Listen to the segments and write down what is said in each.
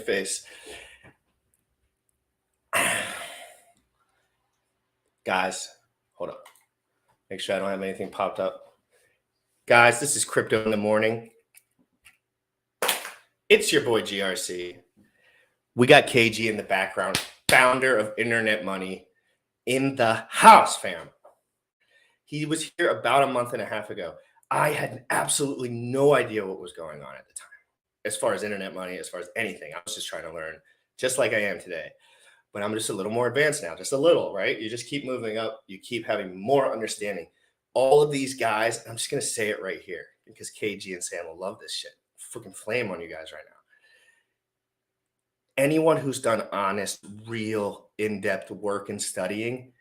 face. Guys, hold up. Make sure I don't have anything popped up. Guys, this is Crypto in the Morning. It's your boy GRC. We got KG in the background, founder of Internet Money, in the house, fam. He was here about a month and a half ago. I had absolutely no idea what was going on at the time, as far as Internet Money, as far as anything. I was just trying to learn, just like I am today. But I'm just a little more advanced now, just a little, right? You just keep moving up. You keep having more understanding. All of these guys, I'm just going to say it right here because KG and Sam will love this shit. Freaking flame on you guys right now. Anyone who's done honest, real, in-depth work and studying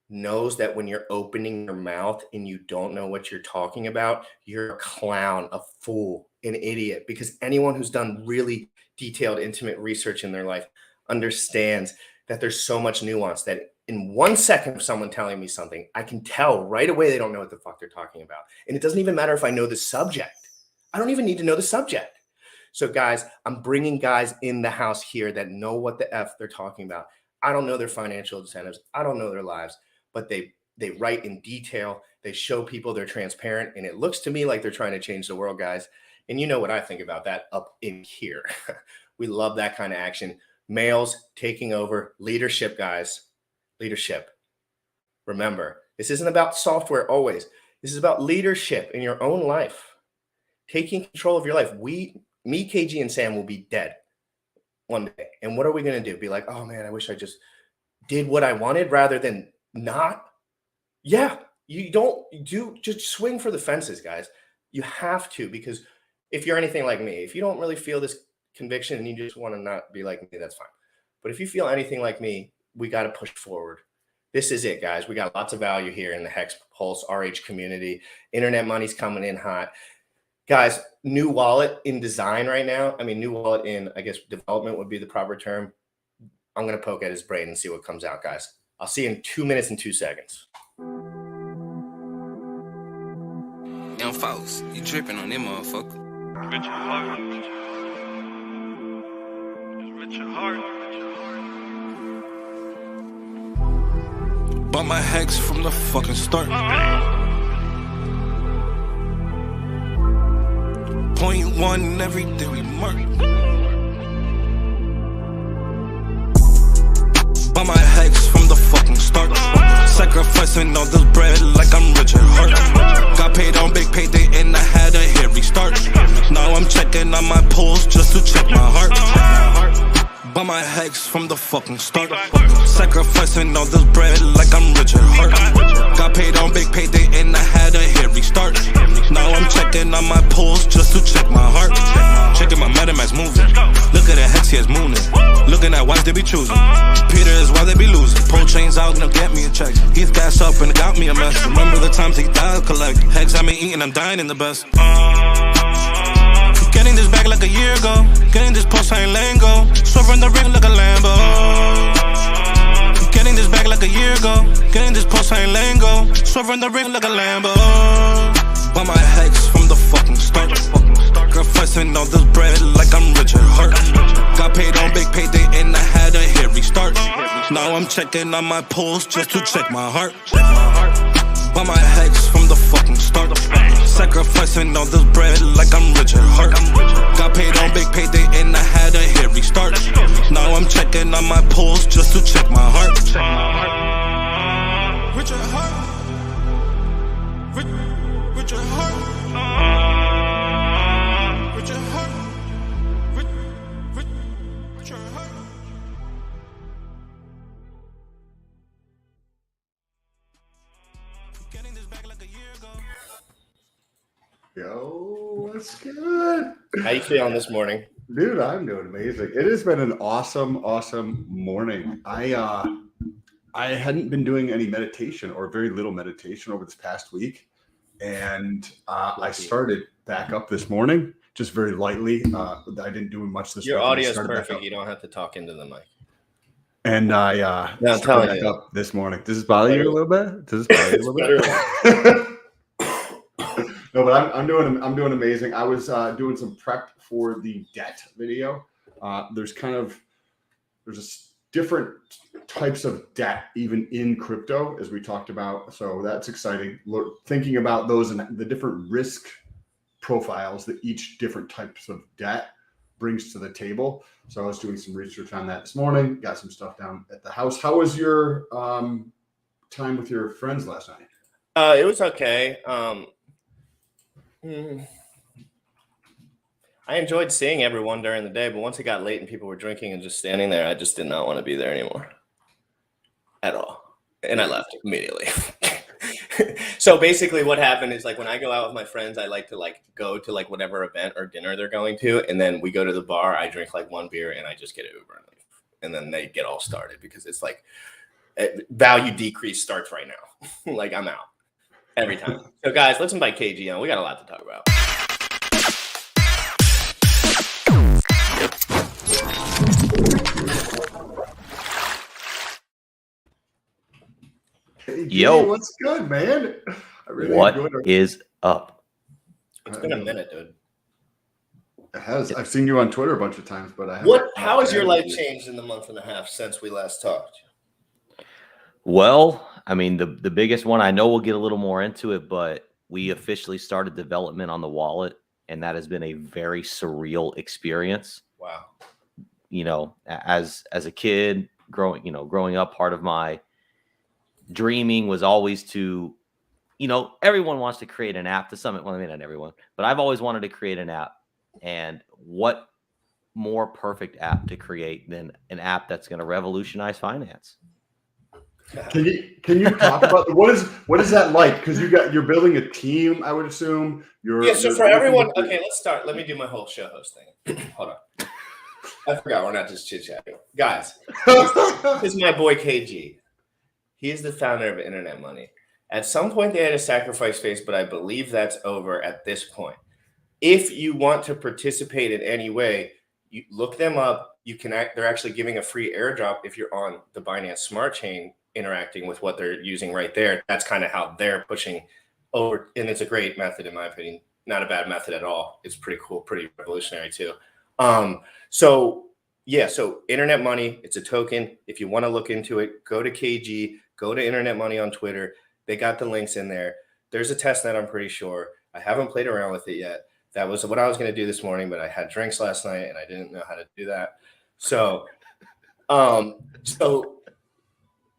knows that when you're opening your mouth and you don't know what you're talking about, you're a clown, a fool, an idiot. Because anyone who's done really detailed, intimate research in their life understands that there's so much nuance that in 1 second of someone telling me something, I can tell right away they don't know what the fuck they're talking about. And it doesn't even matter if I know the subject. I don't even need to know the subject. So guys, I'm bringing guys in the house here that know what the F they're talking about. I don't know their financial incentives. I don't know their lives, but they write in detail. They show people, they're transparent. And it looks to me like they're trying to change the world, guys. And you know what I think about that up in here. We love that kind of action. Males taking over, leadership, guys, leadership. Remember, this isn't about software always. This is about leadership in your own life, taking control of your life. Me, KG, and Sam will be dead one day. And what are we going to do? Be like, oh man, I wish I just did what I wanted rather than not? Yeah, you don't just swing for the fences, guys. You have to, because if you're anything like me, if you don't really feel this conviction and you just want to not be like me, that's fine. But if you feel anything like me, we got to push forward. This is it, guys. We got lots of value here in the Hex Pulse RH community. Internet Money's coming in hot. Guys, new wallet in design right now. I mean, new wallet in, I guess, development would be the proper term. I'm going to poke at his brain and see what comes out, guys. I'll see you in 2 minutes and 2 seconds. Young folks, you tripping on them motherfucker. With your heart. With your heart. Bought my Hex from the fucking start. Point one every day we mark. Bought my Hex from the fucking start. Sacrificing all this bread like I'm Richard Hart. Got paid on big payday and I had a hit restart. Now I'm checking on my pulse just to check my heart. Bought my Hex from the fucking start. Sacrificing all this bread like I'm Richard Hart. Got paid on big payday and I had a hit restart. Now I'm checking on my pulse just to check my heart. Checking my MetaMask moving. Look at the Hex, he is mooning. Looking at wives they be choosing. Peter is why they be losing. Pull chains out and get me a check. He's gas up and got me a mess. Remember the times he died collect. Hex I been eating, I'm dying in the best. Getting this back like a year ago. Getting this post, I ain't letting go. Swerving the ring like a Lambo. Getting this back like a year ago. Getting this post, I ain't letting go. Swerving the ring like a Lambo. Bought my Hex from the fucking start. Sacrificing all this bread like I'm Richard Hart. Got paid on big payday and I had a hit restart. Now I'm checking on my pulse just to check my heart. Bought my Hex from the fucking start. Sacrificing all this bread like I'm Richard Hart. Got paid on big payday and I had a hit restart. Now I'm checking on my pulse just to check my heart. Richard Hart. Richard Hart. Richard Hart. Richard Hart. Getting this back like a year ago. Yo, what's good? How you feeling this morning? Dude, I'm doing amazing. It has been an awesome morning. I hadn't been doing any meditation or very little meditation over this past week. And I started back up this morning, just very lightly. I didn't do much this Your morning. audio is perfect. You don't have to talk into the mic. And I started back up this morning. Does this bother you a little bit? Does this bother you a little bit? No, but I'm doing amazing. I was doing some prep for the debt video. there's different types of debt even in crypto, as we talked about. So that's exciting. Thinking about those and the different risk profiles that each different types of debt brings to the table. So I was doing some research on that this morning, got some stuff down at the house. How was your time with your friends last night? It was okay. I enjoyed seeing everyone during the day, but once it got late and people were drinking and just standing there, I just did not want to be there anymore at all. And I left immediately. So basically what happened is, like, when I go out with my friends, I like to like go to like whatever event or dinner they're going to, and then we go to the bar, I drink like one beer and I just get an Uber and leave. And then they get all started because it's like value decrease starts right now. Like, I'm out every time. So guys, let's invite KG on. We got a lot to talk about. Hey, Yo, what's good, man? I really what enjoyed it. is up? It's been a minute, dude. It has. I've seen you on Twitter a bunch of times, but I haven't. How has your life changed in the month and a half since we last talked? Well, I mean, the biggest one, I know we'll get a little more into it, but we officially started development on the wallet, and that has been a very surreal experience. Wow. You know, as a kid growing up, part of my dreaming was always to, everyone wants to create an app to some, well, I mean, not everyone, but I've always wanted to create an app. And what more perfect app to create than an app that's going to revolutionize finance? Can you talk about what is that like? Because you're building a team, I would assume. So for everyone, okay, let's start. Let me do my whole show host thing. Hold on. I forgot we're not just chit-chatting. Guys, this is my boy KG. He is the founder of Internet Money. At some point, they had a sacrifice phase, but I believe that's over at this point. If you want to participate in any way, you look them up. They're actually giving a free airdrop if you're on the Binance Smart Chain, interacting with what they're using right there. That's kind of how they're pushing over. And it's a great method, in my opinion. Not a bad method at all. It's pretty cool, pretty revolutionary too. So Internet Money, it's a token. If you want to look into it, go to KG, go to Internet Money on Twitter. They got the links in there. There's a test net, I'm pretty sure. I haven't played around with it yet. That was what I was going to do this morning, but I had drinks last night and I didn't know how to do that.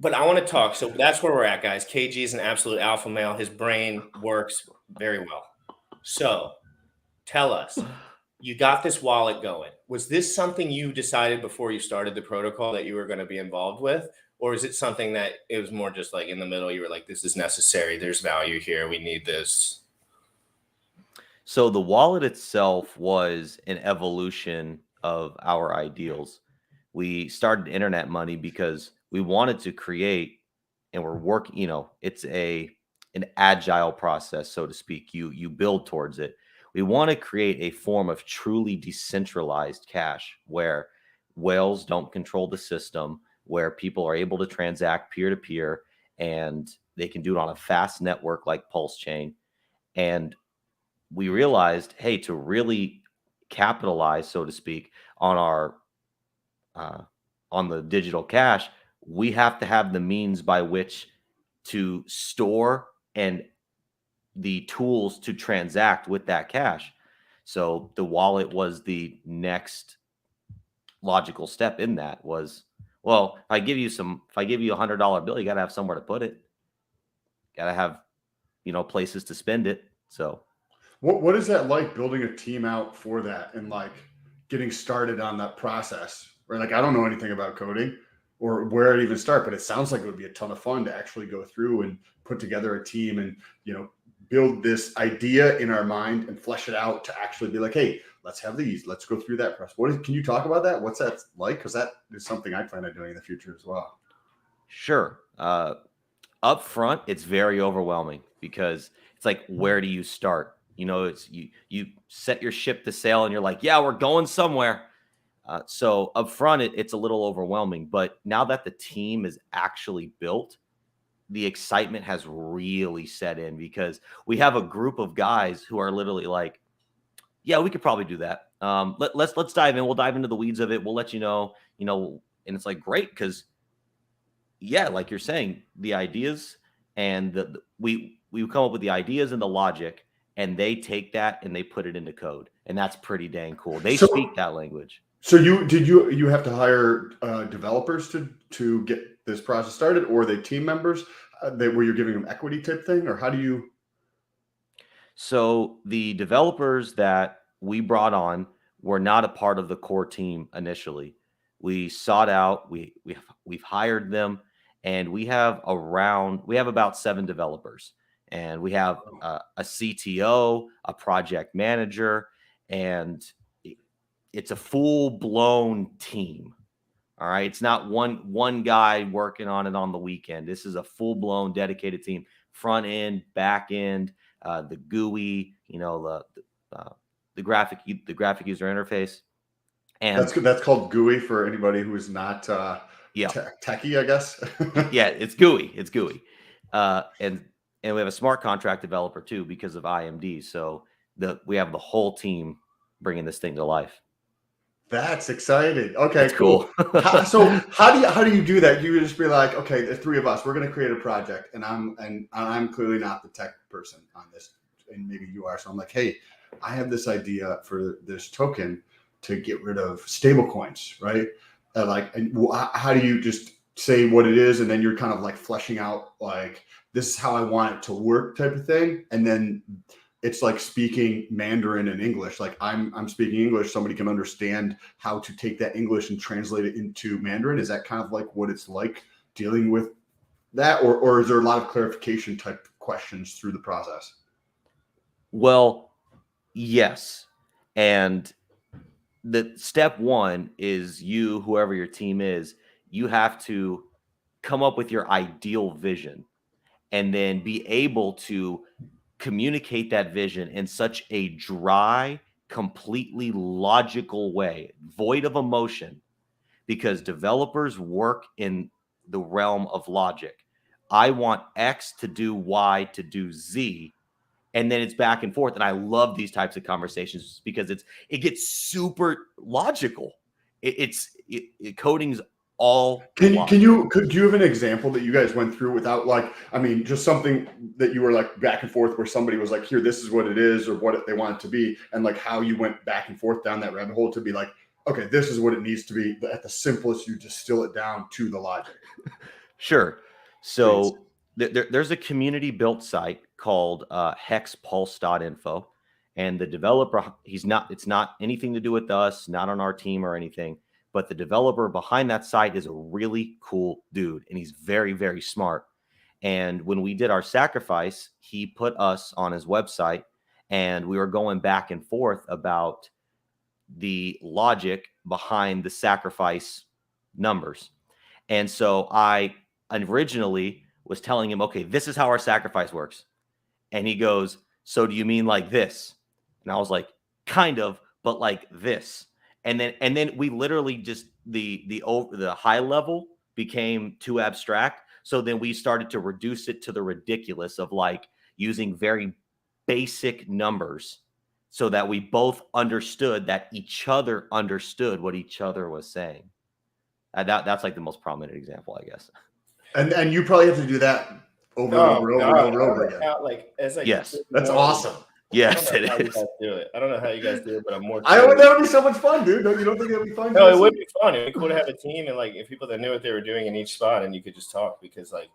But I want to talk. So that's where we're at, guys. KG is an absolute alpha male. His brain works very well. So tell us, you got this wallet going. Was this something you decided before you started the protocol that you were going to be involved with? Or is it something that it was more just like in the middle, you were like, this is necessary, there's value here, we need this? So the wallet itself was an evolution of our ideals. We started Internet Money because we wanted to create, and we're working, it's an agile process, so to speak. You build towards it. We want to create a form of truly decentralized cash where whales don't control the system, where people are able to transact peer-to-peer, and they can do it on a fast network like Pulse Chain. And we realized, hey, to really capitalize, so to speak, on our on the digital cash, we have to have the means by which to store and the tools to transact with that cash. So the wallet was the next logical step in that. Was, well, if I give you a $100 bill, you got to have somewhere to put it. Got to have, places to spend it. So what is that like, building a team out for that and like getting started on that process? Right? Like, I don't know anything about coding or where to even start, but it sounds like it would be a ton of fun to actually go through and put together a team and, build this idea in our mind and flesh it out to actually be like, hey, let's have these, let's go through that process. Can you talk about that? What's that like? Because that is something I plan on doing in the future as well. Sure. Up front, it's very overwhelming because it's like, where do you start? It's you set your ship to sail and you're like, yeah, we're going somewhere. So up front, it's a little overwhelming. But now that the team is actually built, the excitement has really set in because we have a group of guys who are literally like, yeah, we could probably do that. Let's dive in. We'll dive into the weeds of it. We'll let you know, and it's like great because yeah, like you're saying, the ideas and we come up with the ideas and the logic, and they take that and they put it into code, and that's pretty dang cool. They speak that language. So you have to hire developers to get this process started, or are they team members where you're giving them equity type thing, or how do you? So the developers that we brought on were not a part of the core team initially. We sought out, we've hired them, and we have about 7 developers, and we have a CTO, a project manager, and it's a full-blown team. All right, it's not one guy working on it on the weekend. This is a full-blown dedicated team, front end, back end, the GUI, the graphic user interface. And That's called GUI for anybody who is not techie, I guess. Yeah, it's GUI. It's GUI. And we have a smart contract developer too because of IMD. So we have the whole team bringing this thing to life. That's exciting. Okay, it's cool. So how do you do that? You just be like, okay, the 3 of us, we're going to create a project, and I'm clearly not the tech person on this, and maybe you are. So I'm like, hey, I have this idea for this token to get rid of stable coins, right? How do you just say what it is, and then you're kind of like fleshing out like this is how I want it to work type of thing, and then it's like speaking Mandarin and English. Like I'm speaking English, somebody can understand how to take that English and translate it into Mandarin. Is that kind of like what it's like dealing with that, or is there a lot of clarification type questions through the process? Well, yes, and the step 1 is whoever your team is, you have to come up with your ideal vision and then be able to communicate that vision in such a dry, completely logical way, void of emotion, because developers work in the realm of logic. I want X to do Y to do Z. And then it's back and forth. And I love these types of conversations because it gets super logical. Coding's all. Could you have an example that you guys went through without just something that you were like back and forth where somebody was like, here, this is what it is, or what they want it to be. And like how you went back and forth down that rabbit hole to be like, okay, this is what it needs to be. At the simplest, you distill it down to the logic. Sure. So there's a community built site called hexpulse.info, and the developer, it's not anything to do with us, not on our team or anything, but the developer behind that site is a really cool dude, and he's very, very smart. And when we did our sacrifice, he put us on his website, and we were going back and forth about the logic behind the sacrifice numbers. And so I originally was telling him, okay, this is how our sacrifice works. And he goes, so do you mean like this? And I was like, kind of, but like this. And then we literally just the high level became too abstract. So then we started to reduce it to the ridiculous of like using very basic numbers so that we both understood that each other understood what each other was saying. That's like the most prominent example, I guess. And you probably have to do that over and over again. Yes, that's awesome. Yes, it is. I don't know how you guys do it, but I'm more. That would be so much fun, dude. You don't think it would be fun? No, it would be fun. It'd be cool to have a team and like if people that knew what they were doing in each spot, and you could just talk because like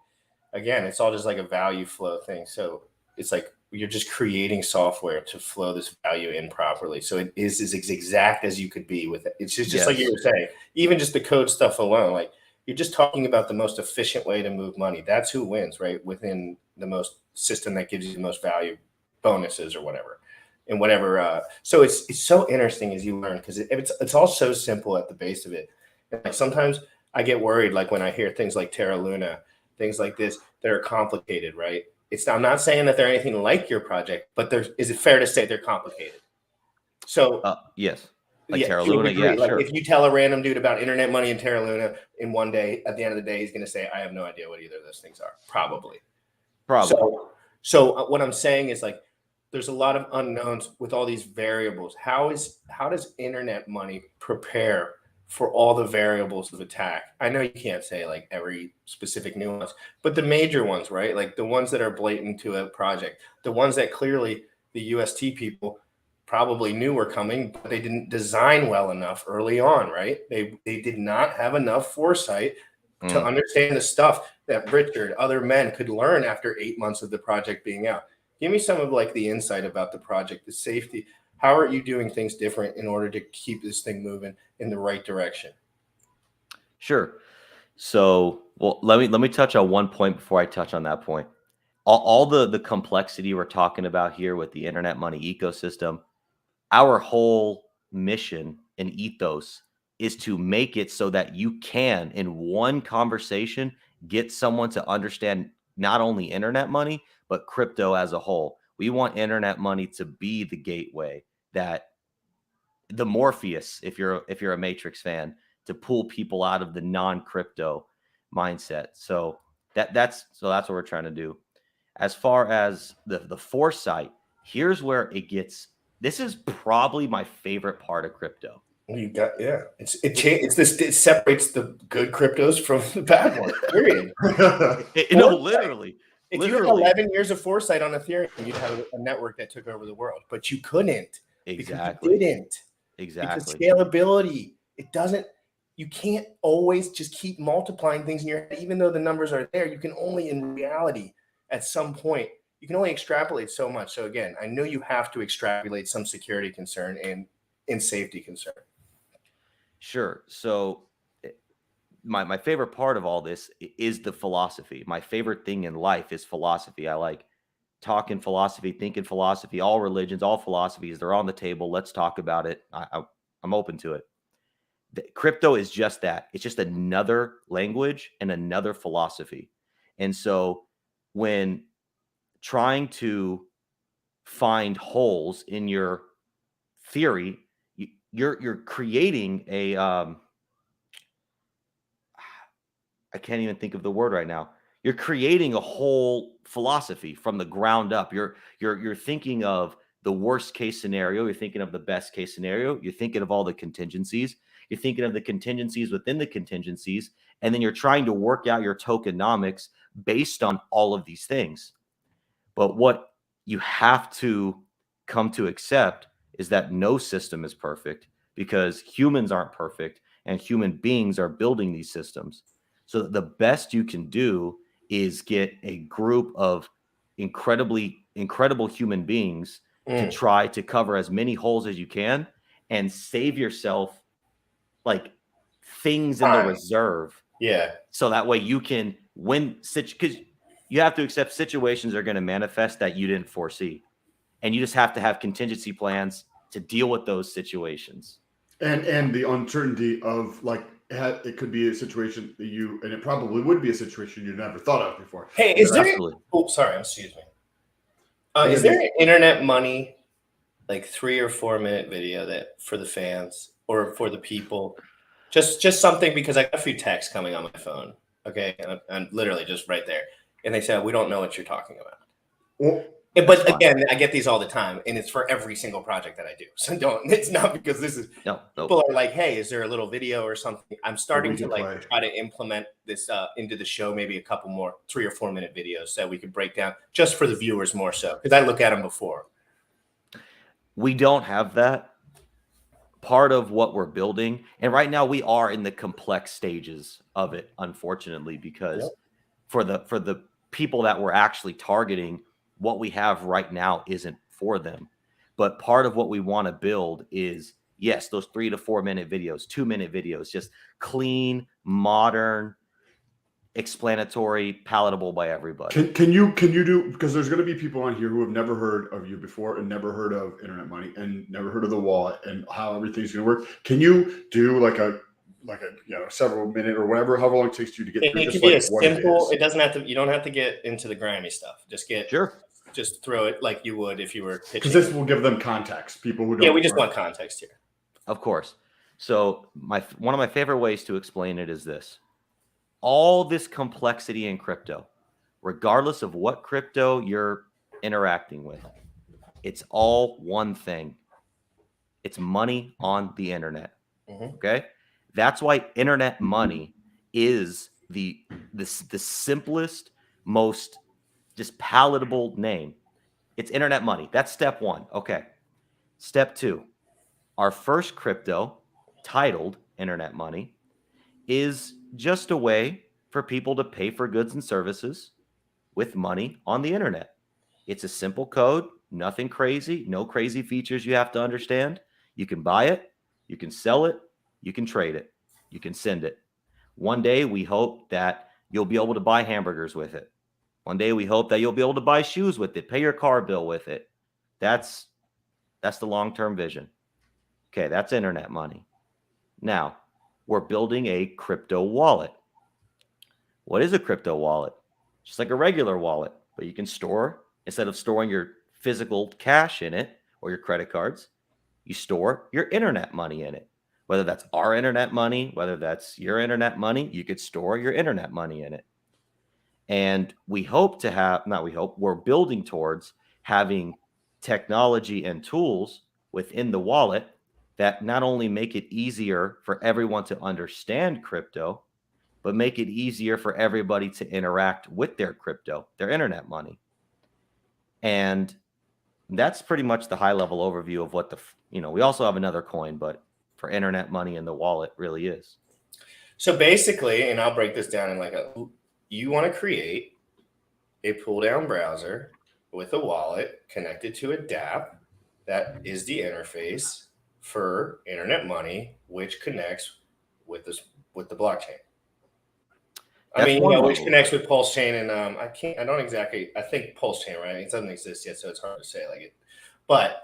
again, it's all just like a value flow thing. So it's like you're just creating software to flow this value in properly. So it is as exact as you could be with it. It's just like you were saying, even just the code stuff alone, like you're just talking about the most efficient way to move money. That's who wins, right? Within the most system that gives you the most value, bonuses or whatever, and whatever. So it's so interesting as you learn because it's all so simple at the base of it. And like sometimes I get worried, like when I hear things like Terra Luna, things like this that are complicated, right? I'm not saying that they're anything like your project, but is it fair to say they're complicated? So yes. Like Terra Luna, like sure. If you tell a random dude about internet money and Terra Luna in one day, at the end of the day, he's going to say, I have no idea what either of those things are. Probably. So what I'm saying is like there's a lot of unknowns with all these variables. How does internet money prepare for all the variables of attack? I know you can't say like every specific nuance, but the major ones, right? Like the ones that are blatant to a project, the ones that clearly the UST people probably knew were coming, but they didn't design well enough early on, right? They did not have enough foresight to understand the stuff that Richard, other men could learn after 8 months of the project being out. Give me some of like the insight about the project, the safety. How are you doing things different in order to keep this thing moving in the right direction? Sure. So, well, let me touch on one point before I touch on that point. All the complexity we're talking about here with the internet money ecosystem, our whole mission and ethos is to make it so that you can, in one conversation, get someone to understand not only internet money, but crypto as a whole. We want internet money to be the gateway, that the Morpheus, if you're a Matrix fan, to pull people out of the non-crypto mindset. So that's what we're trying to do. As far as the foresight, here's where it gets. This is probably my favorite part of crypto. You got it separates the good cryptos from the bad ones. Period. No, literally. If you had 11 years of foresight on Ethereum, you'd have a network that took over the world. But you couldn't. Exactly. You didn't. Exactly. Because scalability, you can't always just keep multiplying things in your head. Even though the numbers are there, you can only, in reality, at some point, you can only extrapolate so much. So again, I know you have to extrapolate some security concern and safety concern. Sure. So my favorite part of all this is the philosophy. My favorite thing in life is philosophy. I like talking philosophy, thinking philosophy, all religions, all philosophies. They're on the table. Let's talk about it. I'm open to it. Crypto is just that. It's just another language and another philosophy. And so when trying to find holes in your theory, you're creating a I can't even think of the word right now. You're creating a whole philosophy from the ground up. You're thinking of the worst case scenario. You're thinking of the best case scenario. You're thinking of all the contingencies. You're thinking of the contingencies within the contingencies. And then you're trying to work out your tokenomics based on all of these things. But what you have to come to accept is that no system is perfect, because humans aren't perfect and human beings are building these systems. So the best you can do is get a group of incredible human beings to try to cover as many holes as you can and save yourself like things in the reserve. Yeah. So that way you can win, because you have to accept situations are going to manifest that you didn't foresee. And you just have to have contingency plans to deal with those situations. And the uncertainty of like, it could be a situation that and it probably would be a situation you never thought of before. Hey, is there? Oh, sorry. Excuse me. Is there an internet money, like 3 or 4 minute video that for the fans or for the people, just something, because I got a few texts coming on my phone. Okay, and I'm literally just right there, and they said we don't know what you're talking about. Well, but again, I get these all the time, and it's for every single project that I do. So it's not because this is people are like, hey, is there a little video or something? I'm starting to try to implement this into the show, maybe a couple more 3 or 4 minute videos that we could break down just for the viewers more so, because I look at them before. We don't have that. Part of what we're building, and right now we are in the complex stages of it, unfortunately, because for the people that we're actually targeting, what we have right now isn't for them. But part of what we want to build is, yes, those 3 to 4 minute videos, 2 minute videos, just clean, modern, explanatory, palatable by everybody. Can you do, because there's going to be people on here who have never heard of you before and never heard of internet money and never heard of the wallet and how everything's going to work. Can you do like a several minute or whatever, however long it takes you to get through? It can be as simple. It doesn't have to. You don't have to get into the grimy stuff. Just throw it like you would if you were pitching. Because this will give them context. People who don't. Yeah, we just want context here. Of course. So one of my favorite ways to explain it is this. All this complexity in crypto, regardless of what crypto you're interacting with, It's all one thing. It's money on the internet. Okay? That's why internet money is the simplest, most just palatable name. It's internet money. That's step one. Okay. Step two, our first crypto, titled internet money, is just a way for people to pay for goods and services with money on the internet. It's a simple code, nothing crazy, no crazy features you have to understand. You can buy it, you can sell it, you can trade it, you can send it. One day we hope that you'll be able to buy hamburgers with it. One day we hope that you'll be able to buy shoes with it, pay your car bill with it. That's the long-term vision. Okay, that's internet money. Now, we're building a crypto wallet. What is a crypto wallet? Just like a regular wallet, but you can store, instead of storing your physical cash in it or your credit cards, you store your internet money in it. Whether that's our internet money, whether that's your internet money, you could store your internet money in it. And we hope to have, not we hope, we're building towards having technology and tools within the wallet that not only make it easier for everyone to understand crypto, but make it easier for everybody to interact with their crypto, their internet money. And that's pretty much the high level overview of what we also have another coin, but for internet money and the wallet really is. So basically, and I'll break this down in you want to create a pull down browser with a wallet connected to a dApp that is the interface for internet money, which connects with the blockchain. Which connects with Pulse Chain, and I think Pulse Chain, right? It doesn't exist yet, so it's hard to say but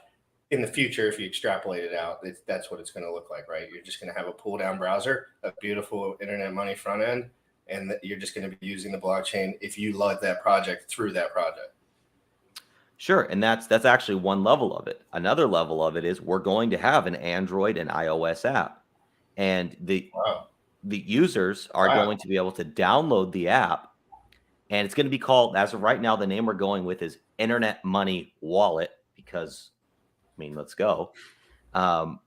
in the future, if you extrapolate it out, that's what it's going to look like, right? You're just going to have a pull down browser, a beautiful internet money front end, and you're just going to be using the blockchain if you love that project through that project. Sure, and that's actually one level of it. Another level of it is we're going to have an Android and iOS app, and the users are going to be able to download the app, and it's going to be called, as of right now, the name we're going with is Internet Money Wallet, because, let's go. So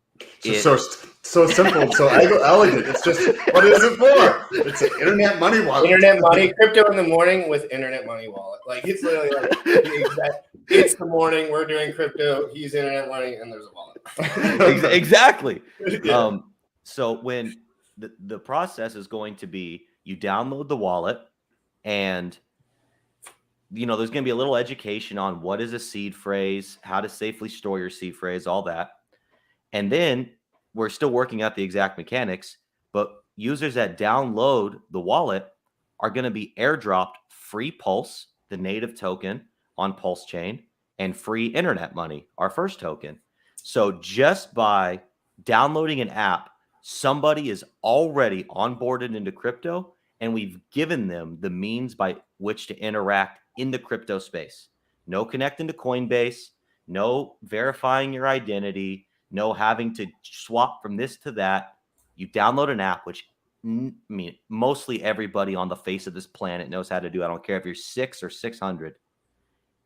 simple, so elegant. It's just, what is it for? It's an internet money wallet. Internet money, crypto in the morning with internet money wallet. It's literally it's the morning, we're doing crypto, he's internet money, and there's a wallet. Exactly. Yeah. So when the process is going to be, you download the wallet, and there's going to be a little education on what is a seed phrase, how to safely store your seed phrase, all that. And then we're still working out the exact mechanics, but users that download the wallet are going to be airdropped free Pulse, the native token on Pulse Chain, and free internet money, our first token. So just by downloading an app, somebody is already onboarded into crypto, and we've given them the means by which to interact in the crypto space. No connecting to Coinbase, no verifying your identity, no having to swap from this to that. You download an app, which mostly everybody on the face of this planet knows how to do. I don't care if you're 6 or 600,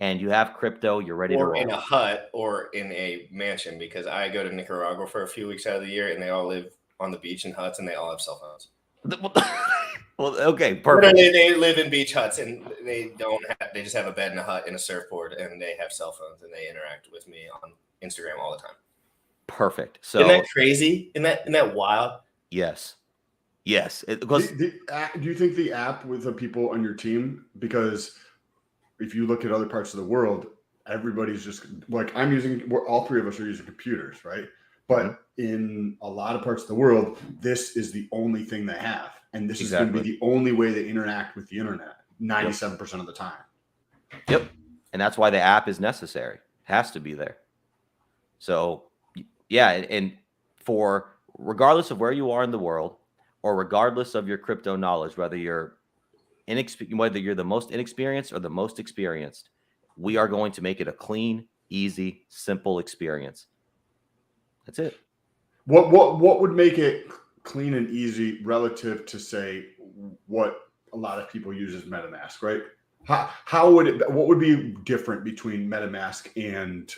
and you have crypto, you're ready to roll. Or in a hut or in a mansion, because I go to Nicaragua for a few weeks out of the year, and they all live on the beach in huts, and they all have cell phones. Well, okay, perfect. They live in beach huts, and they just have a bed and a hut and a surfboard, and they have cell phones, and they interact with me on Instagram all the time. Perfect. So isn't that crazy? Isn't that wild? Yes. Do you think the app with the people on your team, because if you look at other parts of the world, everybody's just like, all three of us are using computers, right? But in a lot of parts of the world, this is the only thing they have. And this is going to be the only way they interact with the internet 97% of the time. Yep. And that's why the app is necessary. It has to be there. So, yeah. And for regardless of where you are in the world, or regardless of your crypto knowledge, whether you're the most inexperienced or the most experienced, we are going to make it a clean, easy, simple experience. That's it. What would make it clean and easy relative to, say, what a lot of people use as MetaMask, right? How would it? What would be different between MetaMask and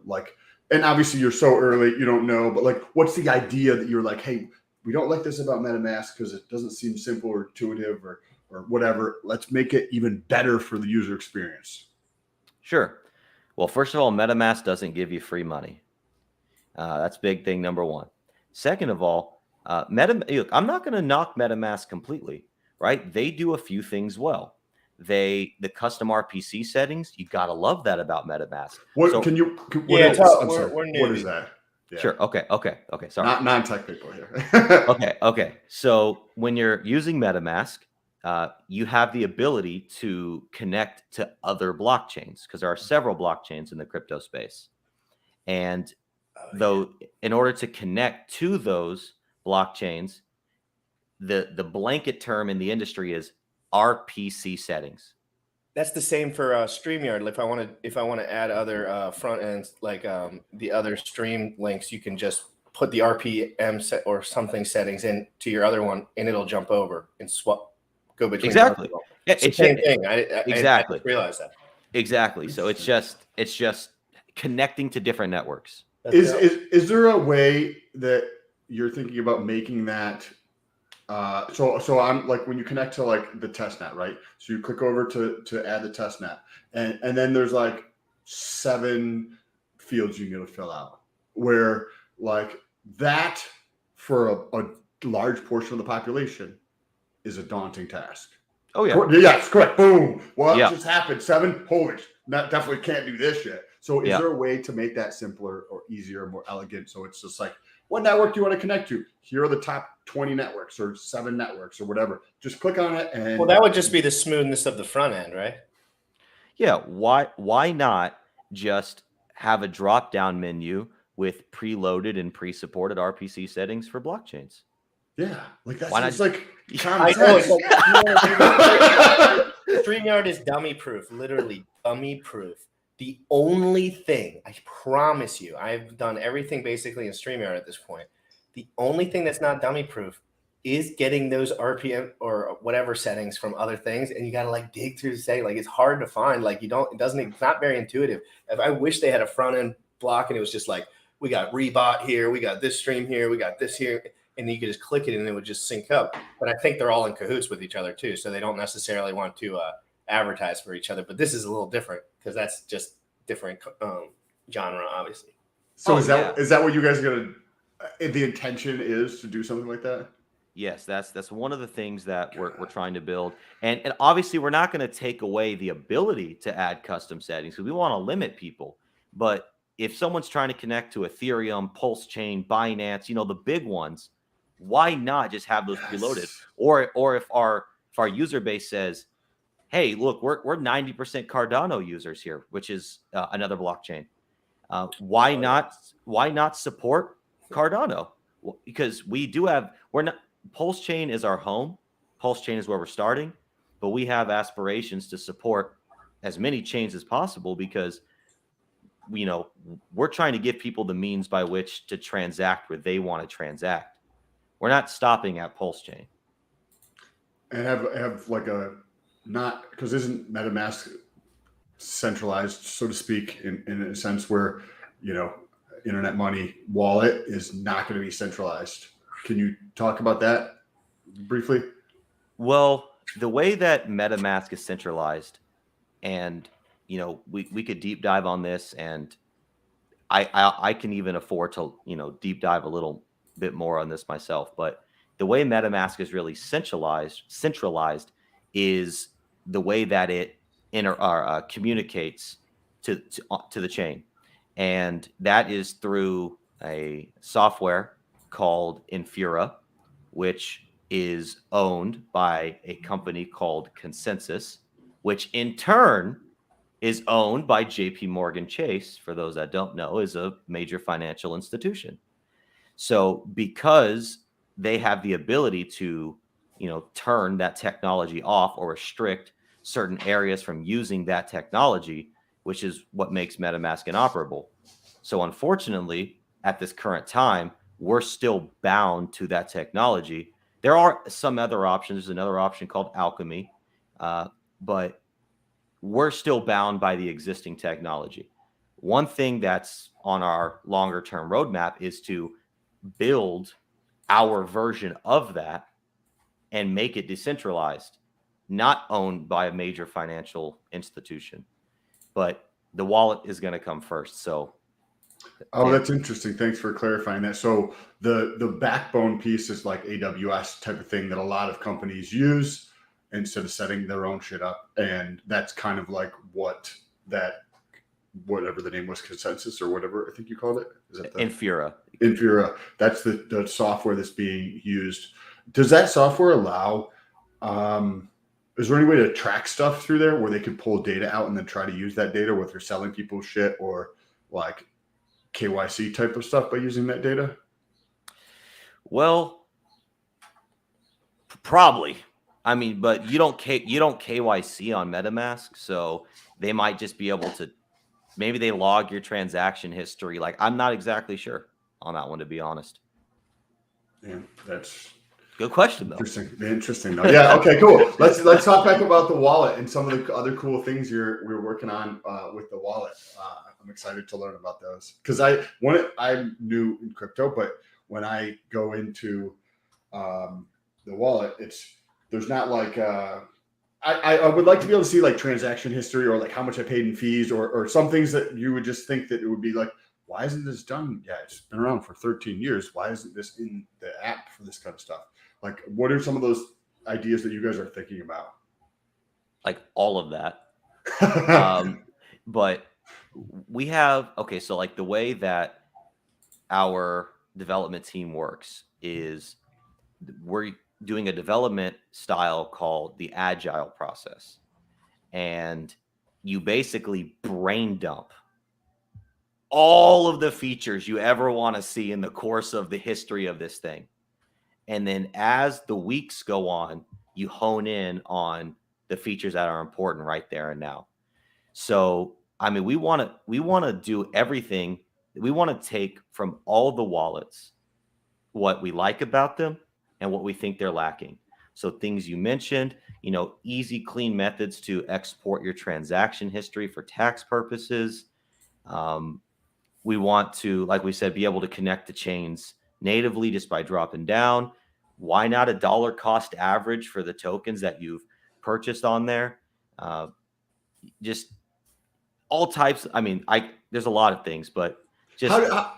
like? And obviously, you're so early, you don't know. But like, what's the idea that you're like, hey, we don't like this about MetaMask because it doesn't seem simple or intuitive or whatever. Let's make it even better for the user experience. Sure. Well, first of all, MetaMask doesn't give you free money. That's big thing number one. Second of all, look, I'm not going to knock MetaMask completely, right? They do a few things well. The custom RPC settings, you gotta love that about MetaMask. What So- can you? Yeah, I'm sorry. we're What is newbies. that? Yeah. Sure. Okay. Sorry. Not non-tech people here. Okay. So when you're using MetaMask, you have the ability to connect to other blockchains because there are several blockchains in the crypto space. And though, in order to connect to those blockchains, the blanket term in the industry is RPC settings. That's the same for StreamYard. If I want to add other front ends like the other stream links, you can just put the RPM set or something settings into your other one, and it'll jump over and go between. Exactly. It's the same thing. Exactly. I realized that. Exactly. So it's just connecting to different networks. Is there a way that you're thinking about making that? So I'm like when you connect to like the testnet, right? So you click over to add the testnet, and then there's like 7 fields you got to fill out. Where like that for a large portion of the population is a daunting task. Oh yeah. Yes, correct. Boom. What Yeah. just happened? 7. Holy, definitely can't do this yet. So is Yeah. there a way to make that simpler or easier, more elegant? So it's just like, what network do you want to connect to? Here are the top 20 networks or 7 networks or whatever. Just click on it and Well, that would just be the smoothness of the front end, right? Yeah. Why not just have a drop down menu with preloaded and pre-supported RPC settings for blockchains? yeah, like that's Why not just like I common know. sense. StreamYard is dummy proof, literally dummy proof. The only thing, I promise you, I've done everything basically in StreamYard at this point. The only thing that's not dummy proof is getting those RPM or whatever settings from other things. And you got to like dig through the setting. Like it's hard to find. Like it's not very intuitive. If I wish they had a front end block and it was just like, we got Rebot here, we got this stream here, we got this here. And you could just click it and it would just sync up. But I think they're all in cahoots with each other too. So they don't necessarily want to advertise for each other. But this is a little different because that's just different genre, obviously. So is that what you guys are gonna? The intention is to do something like that. Yes, that's one of the things that we're trying to build. And obviously we're not going to take away the ability to add custom settings because we want to limit people. But if someone's trying to connect to Ethereum, Pulse Chain, Binance, the big ones, why not just have those preloaded? Or if our user base says, hey, look, we're 90% Cardano users here, which is another blockchain. Why not support Cardano? Well, because Pulse Chain is our home. Pulse Chain is where we're starting, but we have aspirations to support as many chains as possible because we're trying to give people the means by which to transact where they want to transact. We're not stopping at Pulse Chain. And have like not because isn't MetaMask centralized, so to speak, in a sense where internet money wallet is not going to be centralized. Can you talk about that briefly? Well, the way that MetaMask is centralized, and we could deep dive on this, and I can even afford to deep dive a little bit more on this myself. But the way MetaMask is really centralized is the way that it communicates to the chain, and that is through a software called Infura, which is owned by a company called Consensus, which in turn is owned by JP Morgan Chase. For those that don't know, is a major financial institution. So because they have the ability to, turn that technology off or restrict certain areas from using that technology, which is what makes MetaMask inoperable. So unfortunately, at this current time, we're still bound to that technology. There are some other options. There's another option called Alchemy, but we're still bound by the existing technology. One thing that's on our longer term roadmap is to build our version of that and make it decentralized, not owned by a major financial institution. But the wallet is going to come first. So, Oh, that's interesting. Thanks for clarifying that. So the backbone piece is like AWS type of thing that a lot of companies use instead of setting their own shit up. And that's kind of like whatever the name was, Consensus or whatever I think you called it. Is that Infura? That's the software that's being used. Does that software allow, is there any way to track stuff through there where they could pull data out and then try to use that data, whether they're selling people shit or like KYC type of stuff by using that data? Well, probably. I mean, but you don't KYC on MetaMask, so they might just be able to, maybe they log your transaction history. Like, I'm not exactly sure on that one, to be honest. Yeah, that's good question though. Interesting though. Yeah. Okay. Cool. Let's talk back about the wallet and some of the other cool things we're working on with the wallet. I'm excited to learn about those because I'm new in crypto, but when I go into the wallet, there's not like I would like to be able to see like transaction history or like how much I paid in fees or some things that you would just think that it would be like, why isn't this done? Yeah, it's been around for 13 years. Why isn't this in the app for this kind of stuff? Like, what are some of those ideas that you guys are thinking about? Like all of that. But we have, okay, so like the way that our development team works is we're doing a development style called the agile process. And you basically brain dump all of the features you ever want to see in the course of the history of this thing. And then as the weeks go on, you hone in on the features that are important right there and now. So, I mean, we want to do everything. We want to take from all the wallets what we like about them and what we think they're lacking. So things you mentioned, easy, clean methods to export your transaction history for tax purposes. We want to, like we said, be able to connect the chains natively just by dropping down. Why not a dollar cost average for the tokens that you've purchased on there? Just all types. I mean, there's a lot of things, but just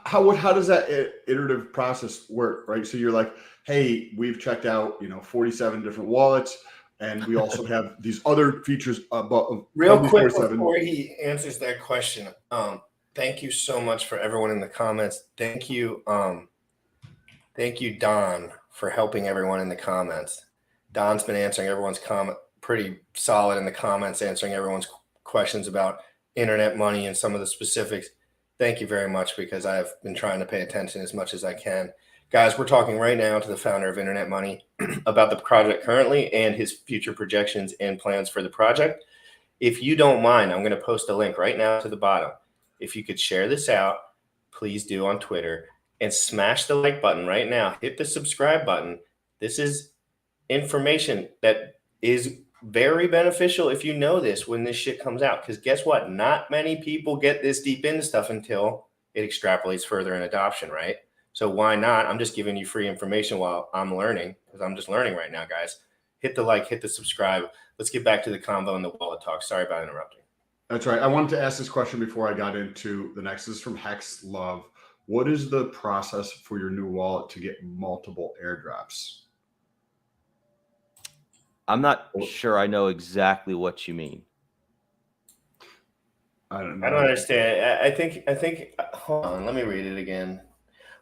how does that iterative process work, right? So you're like, hey, we've checked out 47 different wallets, and we also have these other features about real quick before he answers that question. Thank you so much for everyone in the comments. Thank you, Don, for helping everyone in the comments. Don's been answering everyone's comment pretty solid in the comments, answering everyone's questions about internet money and some of the specifics. Thank you very much, because I've been trying to pay attention as much as I can. Guys, we're talking right now to the founder of Internet Money about the project currently and his future projections and plans for the project. If you don't mind, I'm going to post a link right now to the bottom. If you could share this out, please do on Twitter, and smash the like button right now. Hit the subscribe button. This is information that is very beneficial if you know this when this shit comes out, because guess what? Not many people get this deep into stuff until it extrapolates further in adoption, right? So why not? I'm just giving you free information while I'm learning, because I'm just learning right now, guys. Hit the like, hit the subscribe. Let's get back to the convo and the wallet talk. Sorry about interrupting. That's right. I wanted to ask this question before I got into the next. This is from Hex Love. What is the process for your new wallet to get multiple airdrops? I'm not sure I know exactly what you mean. I don't know. I don't understand. I think, hold on, let me read it again.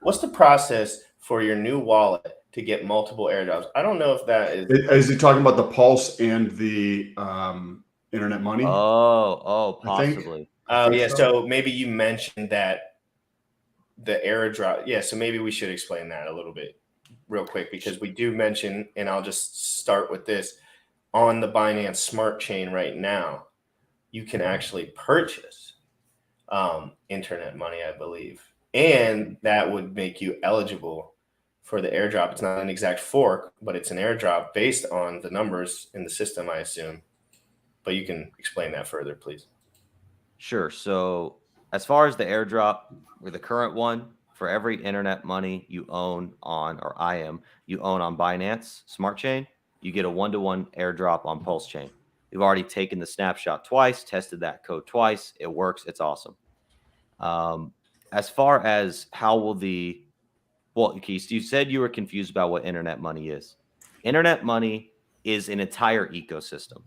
What's the process for your new wallet to get multiple airdrops? I don't know if that is. Is he talking about the Pulse and the Internet Money? Oh, possibly. Yeah. So maybe you mentioned that the airdrop. Yeah. So maybe we should explain that a little bit real quick, because we do mention, and I'll just start with this, on the Binance Smart Chain right now, you can actually purchase Internet Money, I believe, and that would make you eligible for the airdrop. It's not an exact fork, but it's an airdrop based on the numbers in the system, I assume. but you can explain that further, please. Sure. So as far as the airdrop, with the current one, for every internet money you own on, or IM, you own on Binance Smart Chain, you get a 1-to-1 airdrop on Pulse Chain. We've already taken the snapshot twice, tested that code twice. It works. It's awesome. As far as how will Keith, you said you were confused about what internet money is. Internet money is an entire ecosystem.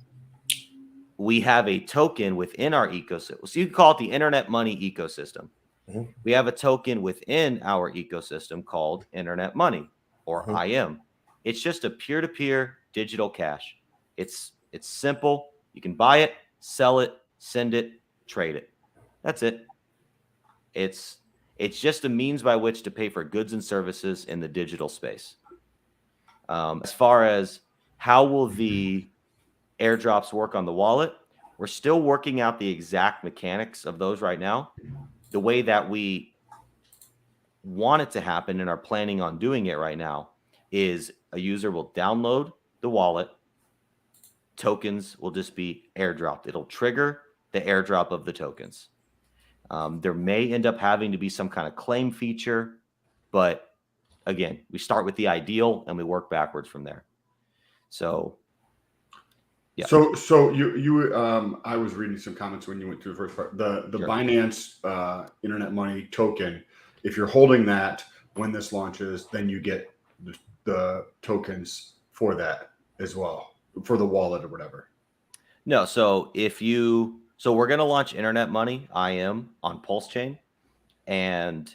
We have a token within our ecosystem. So you can call it the internet money ecosystem. Mhm. We have a token within our ecosystem called internet money, or IM. It's just a peer-to-peer digital cash. It's simple. You can buy it, sell it, send it, trade it. That's it. It's just a means by which to pay for goods and services in the digital space. As far as how will the airdrops work on the wallet, we're still working out the exact mechanics of those right now. The way that we want it to happen and are planning on doing it right now is a user will download the wallet. Tokens will just be airdropped. It'll trigger the airdrop of the tokens. There may end up having to be some kind of claim feature, but again, we start with the ideal and we work backwards from there. So, yeah. So you I was reading some comments when you went through the first part. The Sure. Binance internet money token. If you're holding that when this launches, then you get the tokens for that as well, for the wallet or whatever. No, so we're going to launch internet money IM on Pulse Chain, and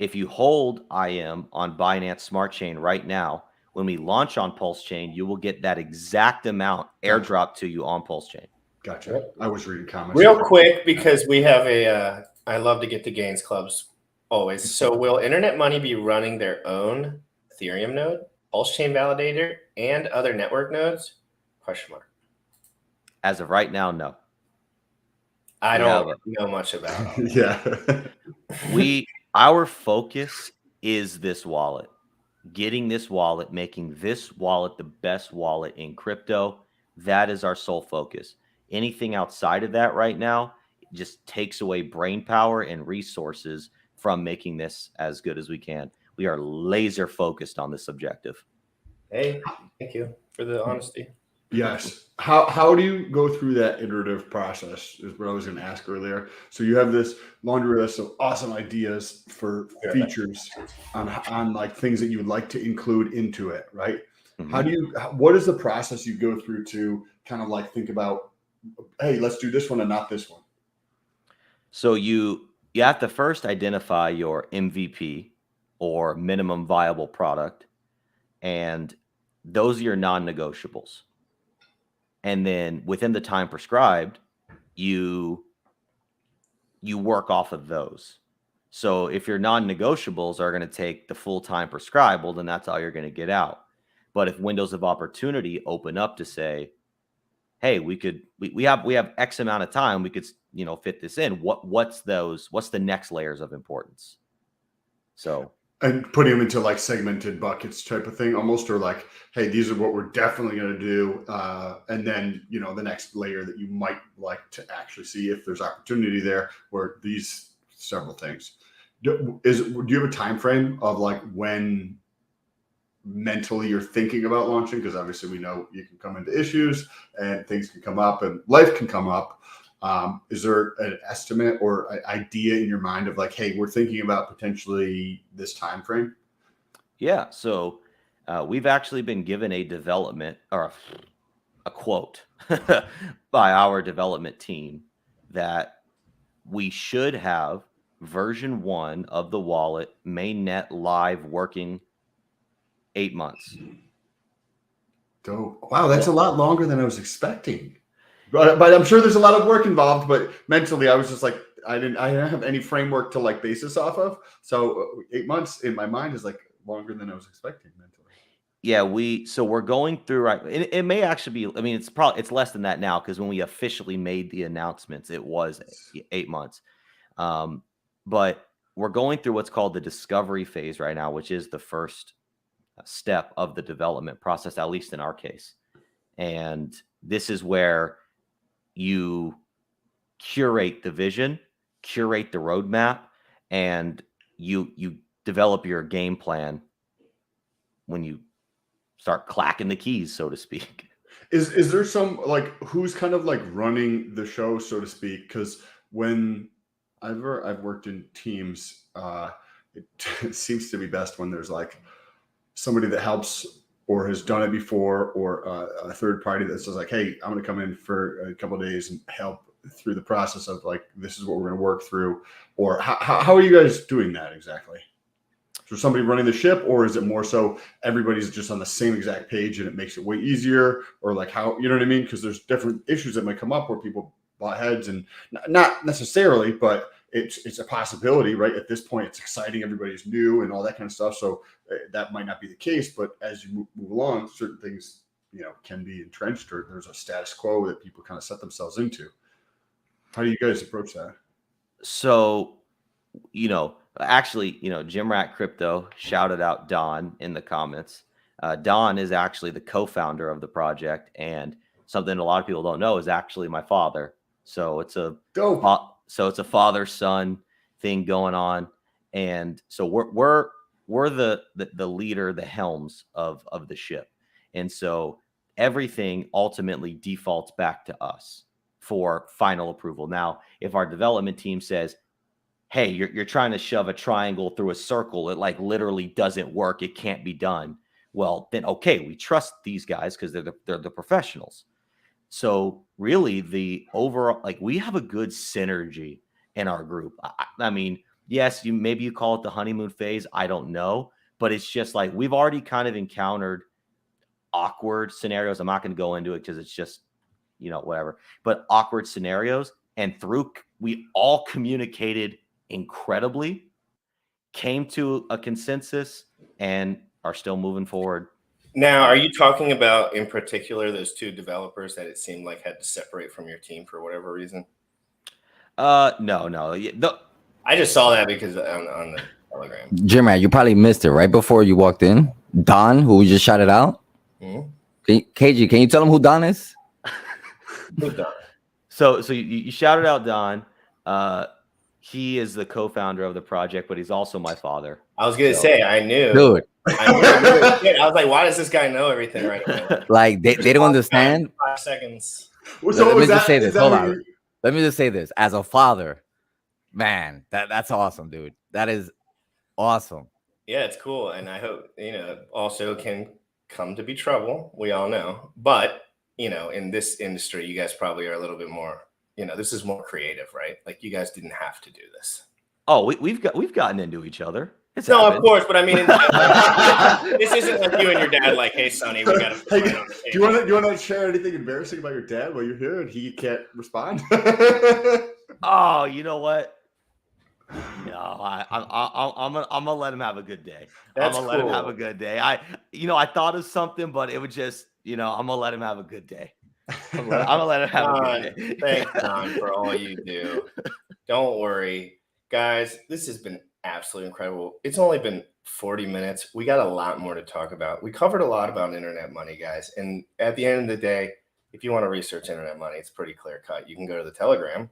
if you hold IM on Binance Smart Chain right now, when we launch on Pulse Chain, you will get that exact amount airdrop to you on Pulse Chain. Gotcha. I was reading comments. Real quick, because we have I love to get the gains clubs always. So will internet money be running their own Ethereum node, Pulse Chain validator, and other network nodes? Question mark. As of right now, no. I don't know much about it. Yeah. Our focus is this wallet. Getting this wallet, making this wallet the best wallet in crypto. That is our sole focus. Anything outside of that right now just takes away brain power and resources from making this as good as we can. We are laser focused on this objective. Hey, thank you for the honesty. Yes. How do you go through that iterative process is what I was going to ask earlier. So you have this laundry list of awesome ideas for features on like things that you would like to include into it, right? Mm-hmm. What is the process you go through to kind of like think about, hey, let's do this one and not this one? So you have to first identify your MVP or minimum viable product, and those are your non-negotiables. And then within the time prescribed, you work off of those. So if your non-negotiables are going to take the full time prescribed, well, then that's all you're going to get out. But if windows of opportunity open up to say, hey, we have X amount of time, we could, fit this in. What's the next layers of importance? So. And putting them into like segmented buckets type of thing almost, or like, hey, these are what we're definitely going to do. And then, the next layer that you might like to actually see if there's opportunity there, or these several things. Do you have a time frame of like when mentally you're thinking about launching? Because obviously we know you can come into issues and things can come up and life can come up. Is there an estimate or an idea in your mind of like, hey, we're thinking about potentially this time frame? Yeah. So we've actually been given a development or a quote by our development team that we should have version 1 of the wallet mainnet live working 8 months. Dope. Wow, that's a lot longer than I was expecting. But I'm sure there's a lot of work involved. But mentally, I was just like, I didn't have any framework to like base this off of. So 8 months in my mind is like longer than I was expecting mentally. Yeah, we're going through right. It may actually be. I mean, it's less than that now because when we officially made the announcements, it was 8 months. But we're going through what's called the discovery phase right now, which is the first step of the development process, at least in our case. And this is where you curate the vision, curate the roadmap, and you develop your game plan when you start clacking the keys, so to speak. Is there some, like, who's kind of like running the show, so to speak? Because when I've worked in teams, it seems to be best when there's like somebody that helps or has done it before, or a third party that says like, hey, I'm going to come in for a couple of days and help through the process of like, this is what we're going to work through. Or how are you guys doing that exactly? Is there somebody running the ship, or is it more so everybody's just on the same exact page and it makes it way easier? Or like, how, you know what I mean? Because there's different issues that might come up where people butt heads, and not necessarily, but it's a possibility, right? At this point, it's exciting. Everybody's new and all that kind of stuff. So that might not be the case, but as you move along, certain things, can be entrenched, or there's a status quo that people kind of set themselves into. How do you guys approach that? So, actually, Jim Rat Crypto shouted out Don in the comments. Don is actually the co-founder of the project, and something a lot of people don't know is actually my father. So it's a father-son thing going on, and so we're the leader, the helms of the ship, and so everything ultimately defaults back to us for final approval. Now, if our development team says, hey, you're trying to shove a triangle through a circle, it like literally doesn't work, it can't be done, well, then okay, we trust these guys because they're the professionals. So really, the overall, like, we have a good synergy in our group. I mean, yes, maybe you call it the honeymoon phase, I don't know, but it's just like we've already kind of encountered awkward scenarios. I'm not going to go into it because it's just, whatever, but awkward scenarios. And we all communicated incredibly, came to a consensus, and are still moving forward. Now, are you talking about in particular those two developers that it seemed like had to separate from your team for whatever reason? No. I just saw that because on the Telegram. Jim, you probably missed it right before you walked in. Don, who we just shouted out. Mm-hmm. KG, can you tell him who Don is? Who's Don? So you shouted out Don. He is the co-founder of the project, but he's also my father. I was gonna say, I knew. Dude. I was like, why does this guy know everything right now? Like they don't understand. 5 seconds. So Let me just say this. Hold on. Let me just say this. As a father, man, that's awesome, dude. That is awesome. Yeah, it's cool. And I hope, also can come to be trouble. We all know. But, in this industry, you guys probably are a little bit more, this is more creative, right? Like, you guys didn't have to do this. Oh, we've gotten into each other. No, of course, but I mean, this isn't like you and your dad. Like, hey, Sonny, we got to. Hey, do you want to share anything embarrassing about your dad while you're here and he can't respond? Oh, you know what? No, I'm gonna let him have a good day. That's I'm gonna let him have a good day. I thought of something, but it would just, I'm gonna let him have a good day. I'm gonna let him have a good day. Thanks, Don, for all you do. Don't worry, guys. This has been absolutely incredible. It's only been 40 minutes. We got a lot more to talk about. We covered a lot about internet money, guys. And at the end of the day, if you want to research internet money, it's pretty clear cut. You can go to the Telegram. You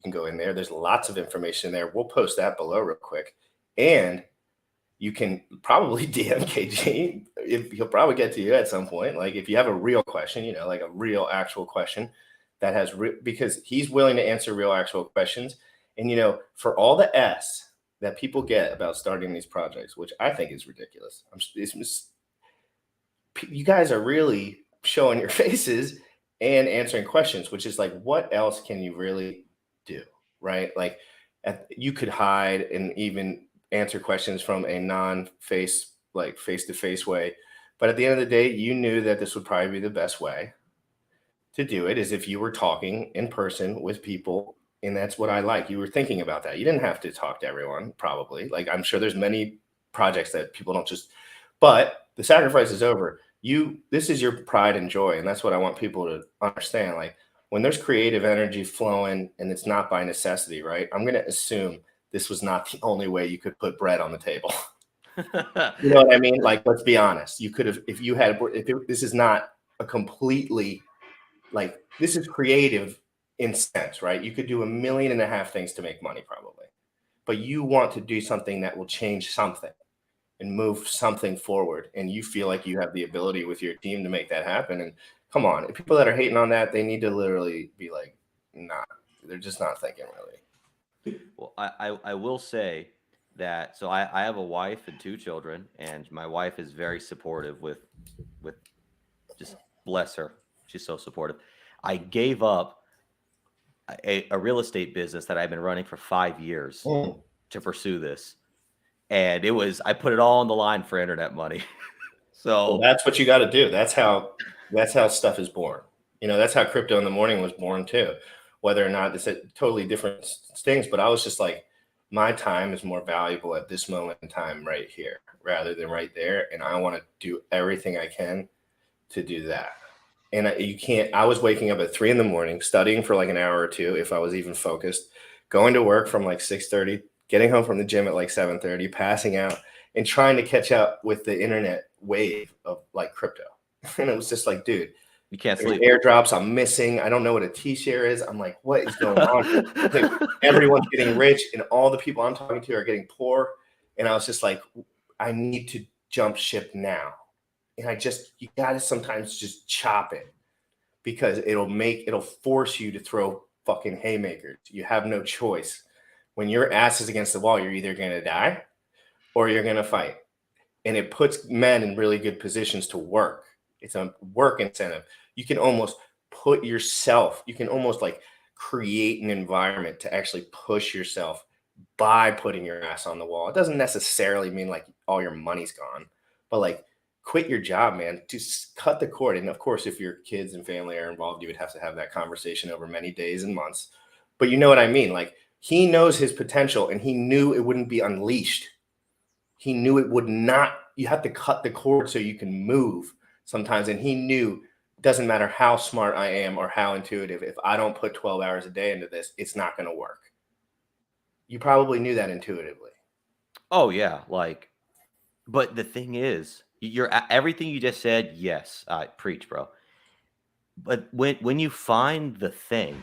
can go in there. There's lots of information there. We'll post that below real quick. And you can probably DM KG. He'll probably get to you at some point. Like, if you have a real question, like a real actual question that has because he's willing to answer real actual questions. And, for all the S that people get about starting these projects, which I think is ridiculous. You guys are really showing your faces and answering questions, which is like, what else can you really do, right? Like, you could hide and even answer questions from a non-face, like face-to-face way. But at the end of the day, you knew that this would probably be the best way to do it, is if you were talking in person with people. And that's what I like. You were thinking about that. You didn't have to talk to everyone, probably. Like, I'm sure there's many projects that people don't but the sacrifice is over. This is your pride and joy. And that's what I want people to understand. Like, when there's creative energy flowing and it's not by necessity, right? I'm going to assume this was not the only way you could put bread on the table. You know what I mean? Like, let's be honest. You could have, this is not a completely, like, this is creative in sense, right? You could do 1.5 million things to make money probably, but you want to do something that will change something and move something forward. And you feel like you have the ability with your team to make that happen. And come on, people that are hating on that, they need to literally be like, nah, they're just not thinking really. Well, I will say that, so I have a wife and 2 children, and my wife is very supportive with just bless her. She's so supportive. I gave up a real estate business that I've been running for 5 years to pursue this. And I put it all on the line for internet money. So well, that's what you got to do. That's how stuff is born. That's how Crypto in the Morning was born too. Whether or not it's totally different things, but I was just like, my time is more valuable at this moment in time right here rather than right there. And I want to do everything I can to do that. And I was waking up at 3 a.m, studying for like an hour or two, if I was even focused, going to work from like 6:30, getting home from the gym at like 7:30, passing out and trying to catch up with the internet wave of like crypto. And it was just like, dude, you can't sleep. Airdrops I'm missing. I don't know what a T-share is. I'm like, what is going on? Like, everyone's getting rich and all the people I'm talking to are getting poor. And I was just like, I need to jump ship now. And you got to sometimes just chop it because it'll force you to throw fucking haymakers. You have no choice. When your ass is against the wall, you're either going to die or you're going to fight. And it puts men in really good positions to work. It's a work incentive. You can almost like create an environment to actually push yourself by putting your ass on the wall. It doesn't necessarily mean like all your money's gone, but like quit your job, man. Just cut the cord. And of course, if your kids and family are involved, you would have to have that conversation over many days and months. But you know what I mean? Like, he knows his potential and he knew it wouldn't be unleashed. He knew it would not. You have to cut the cord so you can move sometimes. And he knew, doesn't matter how smart I am or how intuitive, if I don't put 12 hours a day into this, it's not going to work. You probably knew that intuitively. Oh yeah. But the thing is, everything you just said, yes, preach, bro. But when you find the thing,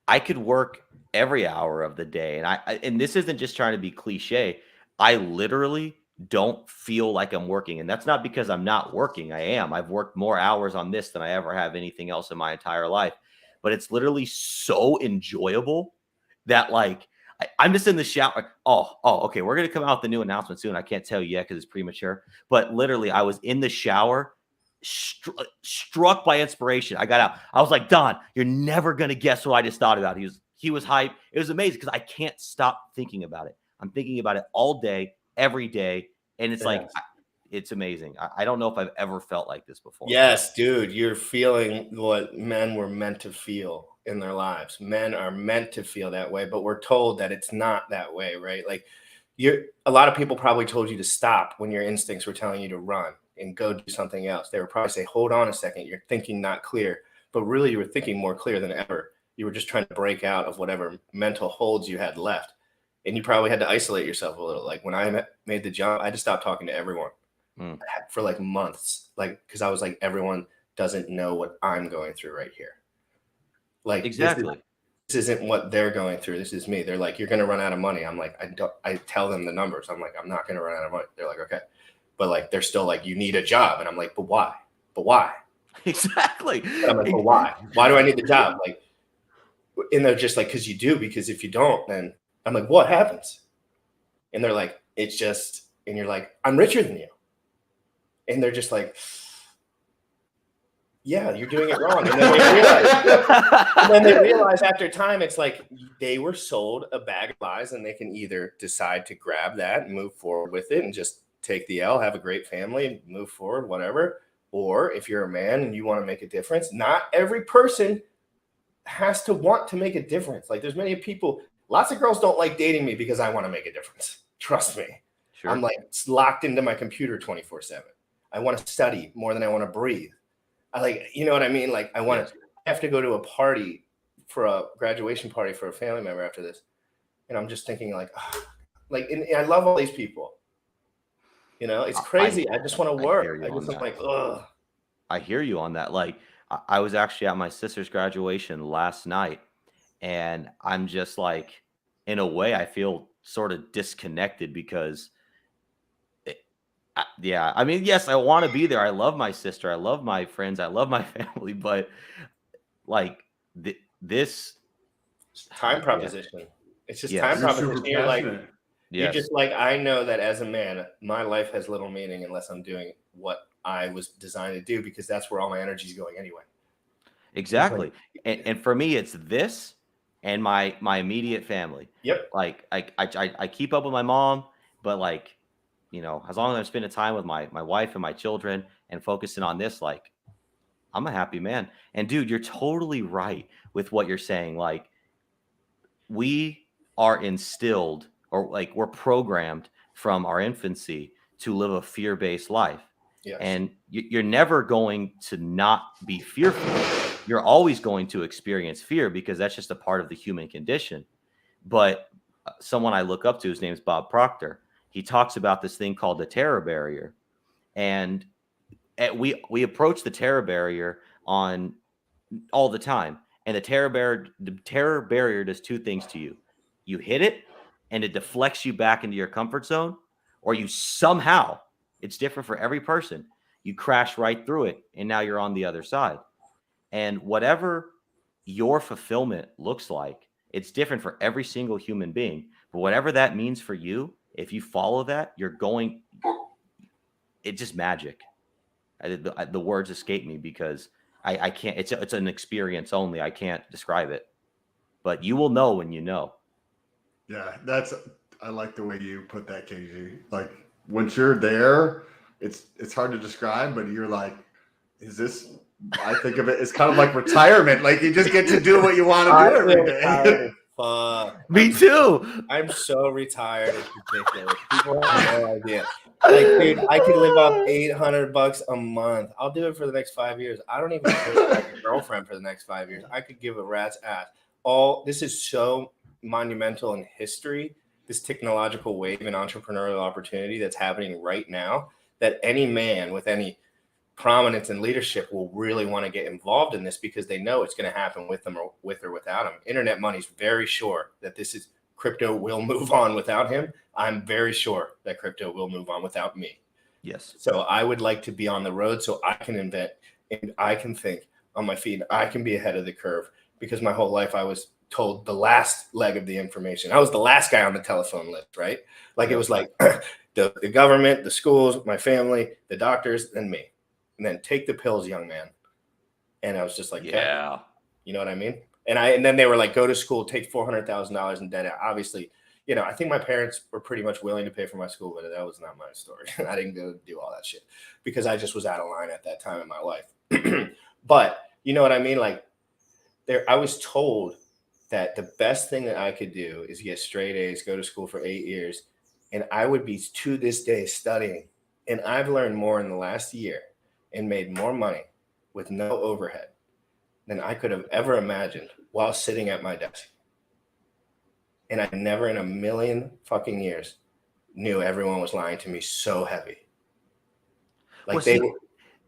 I could work every hour of the day, and this isn't just trying to be cliche. I literally don't feel like I'm working, and that's not because I'm not working. I am. I've worked more hours on this than I ever have anything else in my entire life. But it's literally so enjoyable that I'm just in the shower. Okay, we're gonna come out with the new announcement soon. I can't tell you yet because it's premature. But literally, I was in the shower, struck by inspiration. I got out. I was like, Don, you're never gonna guess what I just thought about. He was hyped. It was amazing because I can't stop thinking about it. I'm thinking about it all day, every day, and it's like, it's amazing. I don't know if I've ever felt like this before. Yes, dude, you're feeling what men were meant to feel in their lives. Men are meant to feel that way, but we're told that it's not that way, right? Like, a lot of people probably told you to stop when your instincts were telling you to run and go do something else. They would probably say, hold on a second, you're thinking not clear, but really you were thinking more clear than ever. You were just trying to break out of whatever mental holds you had left. And you probably had to isolate yourself a little. Like, when I made the jump, I just stopped talking to everyone for like months. Like, because I was like, everyone doesn't know what I'm going through right here. Like, exactly. This isn't what they're going through. This is me. They're like, you're going to run out of money. I'm like, I tell them the numbers. I'm like, I'm not going to run out of money. They're like, okay. But like, they're still like, you need a job. And I'm like, but why? But why? Exactly. But I'm like, but why? Why do I need the job? Like, and they're just like, because you do, because if you don't, then I'm like, what happens? And they're like, it's just, and you're like, I'm richer than you. And they're just like, yeah, you're doing it wrong. And then they realize after time, it's like they were sold a bag of lies, and they can either decide to grab that and move forward with it and just take the L, have a great family, and move forward, whatever. Or if you're a man and you want to make a difference, not every person has to want to make a difference. Like, there's many people, lots of girls don't like dating me because I want to make a difference. Trust me. Sure. I'm like locked into my computer 24/7. I want to study more than I want to breathe. I like, you know what I mean? Like, I have to go to a party for a graduation party for a family member after this. And I'm just thinking like, and I love all these people. You know, it's crazy. I just want to work. I'm like, ugh. I hear you on that. Like, I was actually at my sister's graduation last night, and I'm just like, in a way, I feel sort of disconnected because, yeah, I mean, yes, I want to be there. I love my sister, I love my friends, I love my family, but like this, It's time yeah, proposition. It's just time yes, You're super proposition. You're like, passionate. you're yes, just like, I know that as a man, my life has little meaning unless I'm doing what I was designed to do, because that's where all my energy is going anyway. exactly. And for me, it's this and my immediate family. Yep. Like I keep up with my mom, but like, as long as I'm spending time with my wife and my children and focusing on this, like, I'm a happy man. And dude, you're totally right with what you're saying. Like, we are instilled, or like we're programmed from our infancy to live a fear-based life. Yes. And you're never going to not be fearful. You're always going to experience fear because that's just a part of the human condition. But someone I look up to, his name's Bob Proctor. He talks about this thing called the terror barrier. And we approach the terror barrier on all the time. And the terror barrier does two things to you. You hit it and it deflects you back into your comfort zone, or you somehow, it's different for every person, you crash right through it and now you're on the other side. And whatever your fulfillment looks like, it's different for every single human being. But whatever that means for you, if you follow that, it's just magic. The words escape me because I can't. It's an experience only. I can't describe it, but you will know when you know. Yeah, I like the way you put that, KG. Like, once you're there, it's hard to describe, but you're like, is this? I think of it as kind of like retirement. Like, you just get to do what you want to do every day. Fuck. Me too. I'm so retired. It's ridiculous. People have no idea. Like, dude, I could live off $800 a month. I'll do it for the next 5 years. I don't even have a girlfriend for the next 5 years. I could give a rat's ass. This is so monumental in history, this technological wave and entrepreneurial opportunity that's happening right now, that any man with any prominence and leadership will really want to get involved in this, because they know it's going to happen with them, or with or without them. Internet money's very sure that crypto will move on without him. I'm very sure that crypto will move on without me. Yes. So I would like to be on the road so I can invent and I can think on my feet. I can be ahead of the curve, because my whole life I was told the last leg of the information. I was the last guy on the telephone list, right? Like, it was like the government, the schools, my family, the doctors, and me. And then take the pills, young man. And I was just like, yeah, you know what I mean? And then they were like, go to school, take $400,000 in debt. Obviously, I think my parents were pretty much willing to pay for my school, but that was not my story. I didn't go do all that shit because I just was out of line at that time in my life. But you know what I mean? Like, I was told that the best thing that I could do is get straight A's, go to school for 8 years, and I would be to this day studying. And I've learned more in the last year and made more money with no overhead than I could have ever imagined while sitting at my desk. And I never in a million fucking years knew everyone was lying to me so heavy. Like,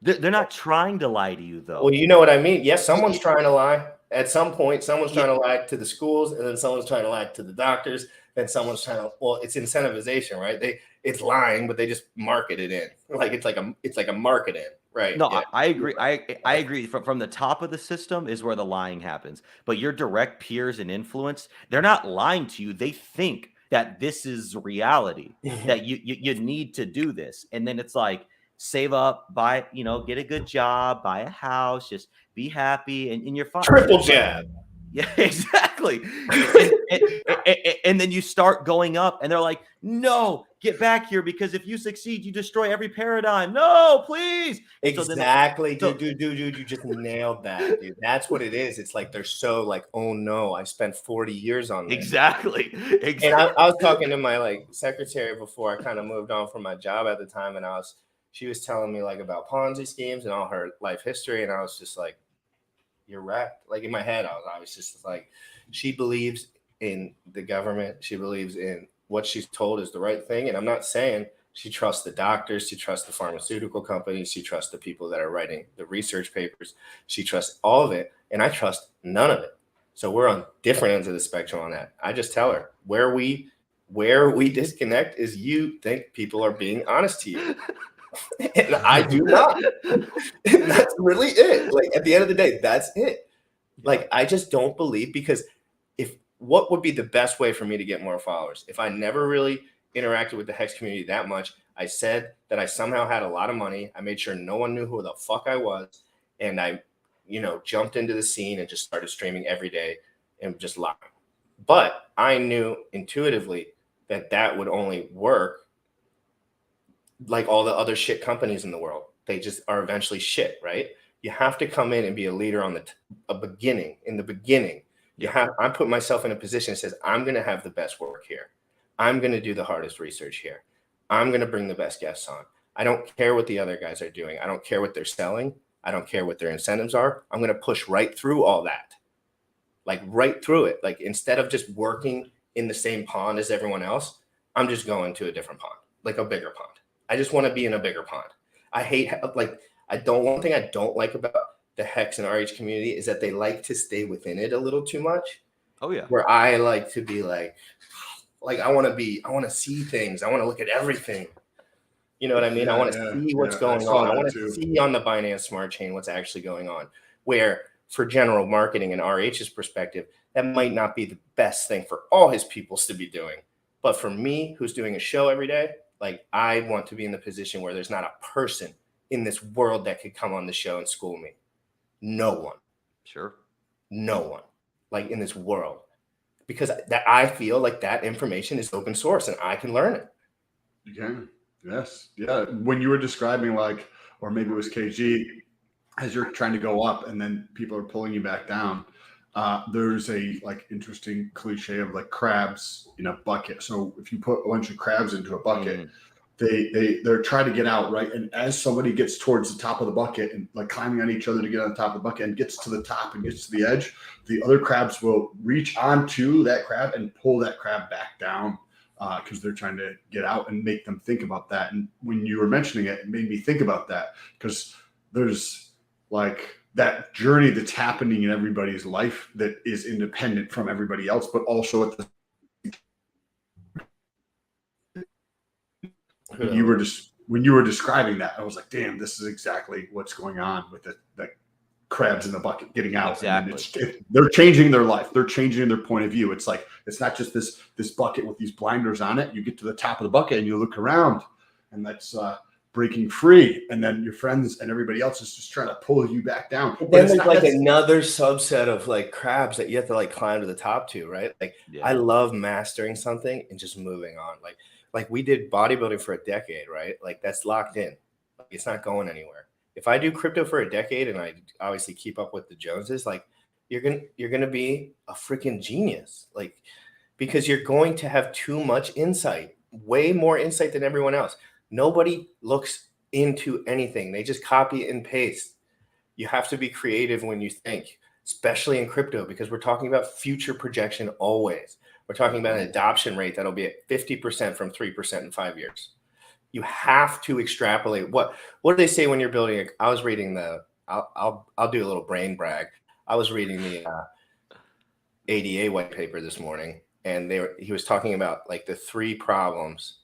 they're not trying to lie to you, though. Well, you know what I mean? Yes, someone's trying to lie. At some point, someone's trying to lie to the schools, and then someone's trying to lie to the doctors, then someone's trying to, well, it's incentivization, right? It's lying, but they just market it in. Like, it's like a market in, right? No, Yeah. I agree. I agree. From the top of the system is where the lying happens. But your direct peers and influence, they're not lying to you. They think that this is reality, that you need to do this. And then it's like, save up, buy, get a good job, buy a house, just be happy, and you're fine. Triple jab. Yeah, exactly. And then you start going up, and they're like, no, get back here, because if you succeed, you destroy every paradigm. No, please. Exactly. Dude, you just nailed that, dude. That's what it is. It's like, they're so like, oh no, I spent 40 years on this. Exactly. And I was talking to my secretary before I kind of moved on from my job at the time, and she was telling me about Ponzi schemes and all her life history, and I was just like, you're wrecked. Like, in my head, I was just like, she believes in the government. She believes in what she's told is the right thing. And I'm not saying She trusts the doctors. She trusts the pharmaceutical companies. She trusts the people that are writing the research papers. She trusts all of it. And I trust none of it. So we're on different ends of the spectrum on that. I just tell her where we disconnect is you think people are being honest to you. And I do not. And that's really it. Like, at the end of the day, that's it. Like, I just don't believe, because what would be the best way for me to get more followers? If I never really interacted with the Hex community that much, I said that I somehow had a lot of money. I made sure no one knew who the fuck I was. And I, jumped into the scene and just started streaming every day and just lying. But I knew intuitively that would only work like all the other shit companies in the world. They just are eventually shit, right? You have to come in and be a leader on the beginning. In the beginning, I'm putting myself in a position that says, I'm going to have the best work here. I'm going to do the hardest research here. I'm going to bring the best guests on. I don't care what the other guys are doing. I don't care what they're selling. I don't care what their incentives are. I'm going to push right through all that. Like, right through it. Like, instead of just working in the same pond as everyone else, I'm just going to a different pond, like a bigger pond. I just want to be in a bigger pond. One thing I don't like about the Hex and RH community is that they like to stay within it a little too much. Oh yeah. Where I like to be like I want to see things. I want to look at everything. You know what I mean? I want to see what's going on. I want to see on the Binance Smart Chain what's actually going on. Where for general marketing and RH's perspective, that might not be the best thing for all his peoples to be doing. But for me, who's doing a show every day, like, I want to be in the position where there's not a person in this world that could come on the show and school me. No one. Sure. No one, like, in this world. Because I feel like that information is open source and I can learn it. You can. Yes. Yeah. When you were describing, like, or maybe it was KG, as you're trying to go up and then people are pulling you back down, there's a interesting cliche of like crabs in a bucket. So if you put a bunch of crabs into a bucket, they're trying to get out, right? And as somebody gets towards the top of the bucket and like climbing on each other to get on the top of the bucket and gets to the top and gets to the edge, the other crabs will reach onto that crab and pull that crab back down because they're trying to get out and make them think about that. And when you were mentioning it, it made me think about that, because there's like that journey that's happening in everybody's life that is independent from everybody else, but also at the when you were describing that, I was like, damn, this is exactly what's going on with the crabs in the bucket getting out. Exactly. They're changing their life. They're changing their point of view. It's like, it's not just this bucket with these blinders on it. You get to the top of the bucket and you look around, and that's breaking free. And then your friends and everybody else is just trying to pull you back down. But then there's like another subset of like crabs that you have to like climb to the top to, right? Like, I love mastering something and just moving on. Like we did bodybuilding for a decade, right? Like, that's locked in. Like, it's not going anywhere. If I do crypto for a decade and I obviously keep up with the Joneses, like, you're gonna be a freaking genius. Like, because you're going to have too much insight, way more insight than everyone else. Nobody looks into anything. They just copy and paste. You have to be creative when you think, especially in crypto, because we're talking about future projection always. We're talking about an adoption rate that'll be at 50% from 3% in 5 years. You have to extrapolate. What do they say when you're building? I was reading I'll do a little brain brag. I was reading the ADA white paper this morning, and he was talking about like the 3 problems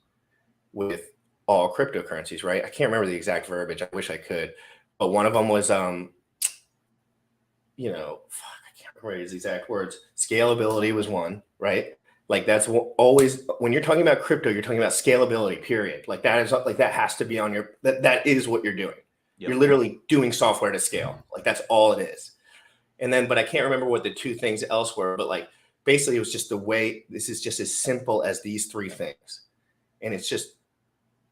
with all cryptocurrencies, right? I can't remember the exact verbiage. I wish I could, but one of them was I can't remember his exact words. Scalability was one, right? Like, that's always, when you're talking about crypto, you're talking about scalability, period. Like, that is like, that has to be on your, that is what you're doing. Yep. You're literally doing software to scale. Like, that's all it is. And then, but I can't remember what the 2 things else were, but like, basically it was just the way, this is just as simple as these 3 things. And it's just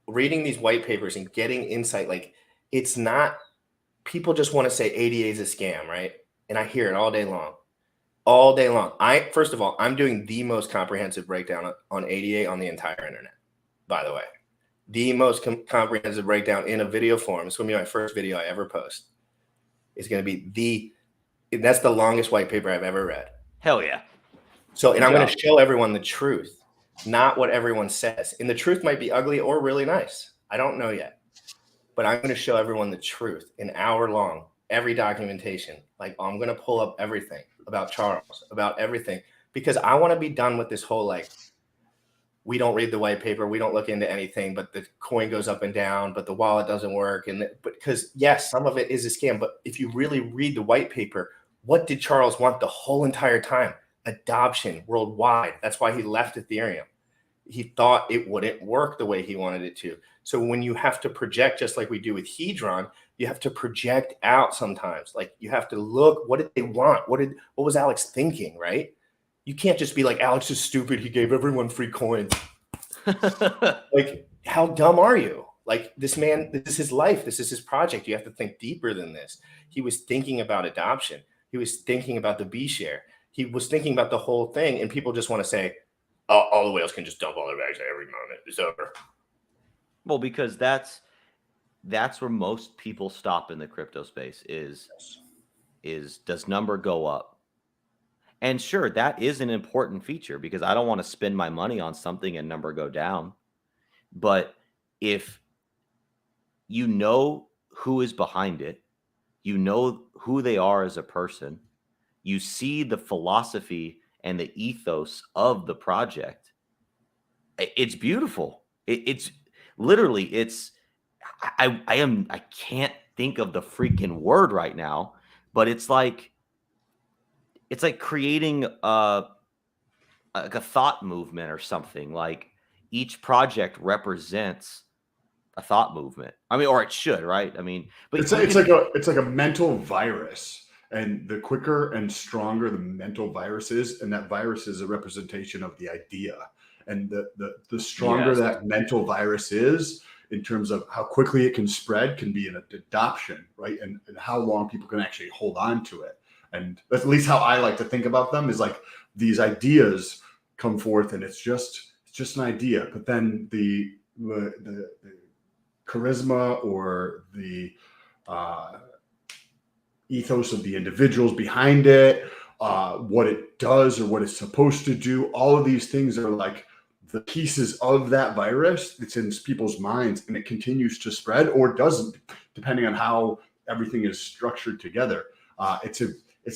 reading these white papers and getting insight. Like, it's not, people just want to say ADA is a scam, right? And I hear it all day long. All day long. First of all, I'm doing the most comprehensive breakdown on ADA on the entire internet, by the way. The most comprehensive breakdown in a video form. It's going to be my first video I ever post. It's going to be that's the longest white paper I've ever read. Hell yeah. So, and I'm going to show everyone the truth. not what everyone says. And the truth might be ugly or really nice. I don't know yet. But I'm going to show everyone the truth, an hour long, every documentation. Like, I'm going to pull up everything about Charles, about everything, because I want to be done with this whole, like, we don't read the white paper, we don't look into anything, but the coin goes up and down, but the wallet doesn't work. But because yes, some of it is a scam, but if you really read the white paper, what did Charles want the whole entire time? Adoption worldwide. That's why he left Ethereum. He thought it wouldn't work the way he wanted it to. So when you have to project, just like we do with Hedron, you have to project out sometimes. Like, you have to look, what did they want? What was Alex thinking, right? You can't just be like, Alex is stupid, he gave everyone free coins. Like, how dumb are you? Like, this man, this is his life, this is his project. You have to think deeper than this. He was thinking about adoption. He was thinking about the B share. He was thinking about the whole thing, and people just want to say, oh, all the whales can just dump all their bags at every moment. It's over. Well, because that's where most people stop in the crypto space is does number go up? And sure, that is an important feature, because I don't want to spend my money on something and number go down. But if you know who is behind it, you know who they are as a person, you see the philosophy and the ethos of the project, it's beautiful. It's literally, I can't think of the freaking word right now, but it's like creating a thought movement or something. Like, each project represents a thought movement. I mean, or it should, right? I mean, but it's like a mental virus, and the quicker and stronger the mental virus is, and that virus is a representation of the idea, and the stronger that mental virus is in terms of how quickly it can spread, can be an adoption, right? And how long people can actually hold on to it. And that's at least how I like to think about them, is like, these ideas come forth and it's just an idea, but then the charisma or the ethos of the individuals behind it, what it does or what it's supposed to do, all of these things are like the pieces of that virus that's in people's minds, and it continues to spread or doesn't, depending on how everything is structured together. It's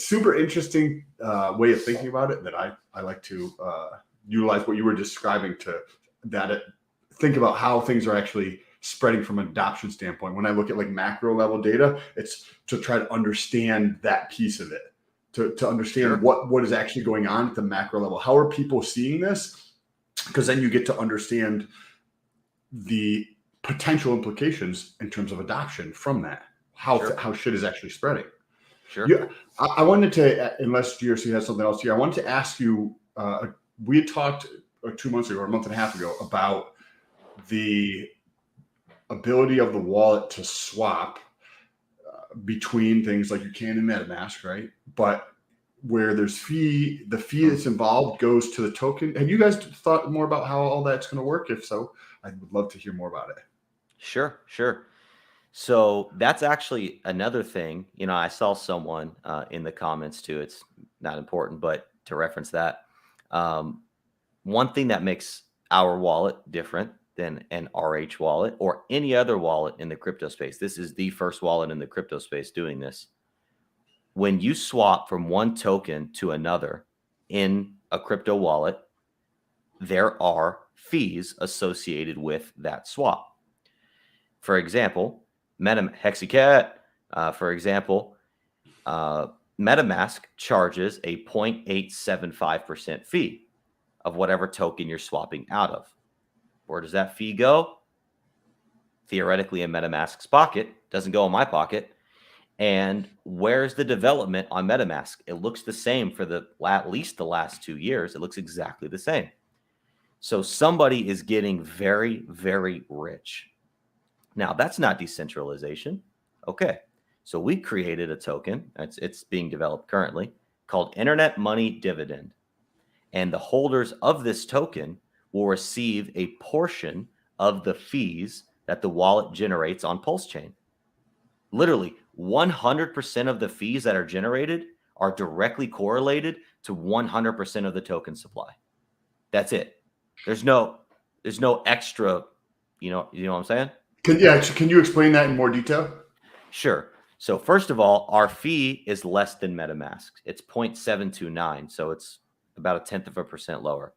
super interesting way of thinking about it that I like to utilize what you were describing to think about how things are actually spreading from an adoption standpoint. When I look at like macro level data, it's to try to understand that piece of it, to understand what is actually going on at the macro level. How are people seeing this? Because then you get to understand the potential implications in terms of adoption from that, how shit is actually spreading. Sure. Yeah, I wanted to, unless GRC has something else here, I wanted to ask you, we had talked 2 months ago or a month and a half ago about the ability of the wallet to swap between things like you can in MetaMask, right? But where there's the fee that's involved goes to the token. Have you guys thought more about how all that's going to work? If so, I would love to hear more about it. Sure. So that's actually another thing. You know, I saw someone in the comments too. It's not important, but to reference that, one thing that makes our wallet different than an RH wallet or any other wallet in the crypto space. This is the first wallet in the crypto space doing this. When you swap from one token to another in a crypto wallet, there are fees associated with that swap. For example, MetaMask charges a 0.875% fee of whatever token you're swapping out of. Where does that fee go? Theoretically in MetaMask's pocket, doesn't go in my pocket. And where's the development on MetaMask? It looks the same for at least the last 2 years. It looks exactly the same. So somebody is getting very, very rich. Now, that's not decentralization. Okay. So we created a token. It's being developed currently called Internet Money Dividend. And the holders of this token will receive a portion of the fees that the wallet generates on Pulse Chain. Literally, 100% of the fees that are generated are directly correlated to 100% of the token supply. That's it. There's no extra, you know what I'm saying? Can you explain that in more detail? Sure. So first of all, our fee is less than MetaMask. It's 0.729, so it's about 0.1% lower.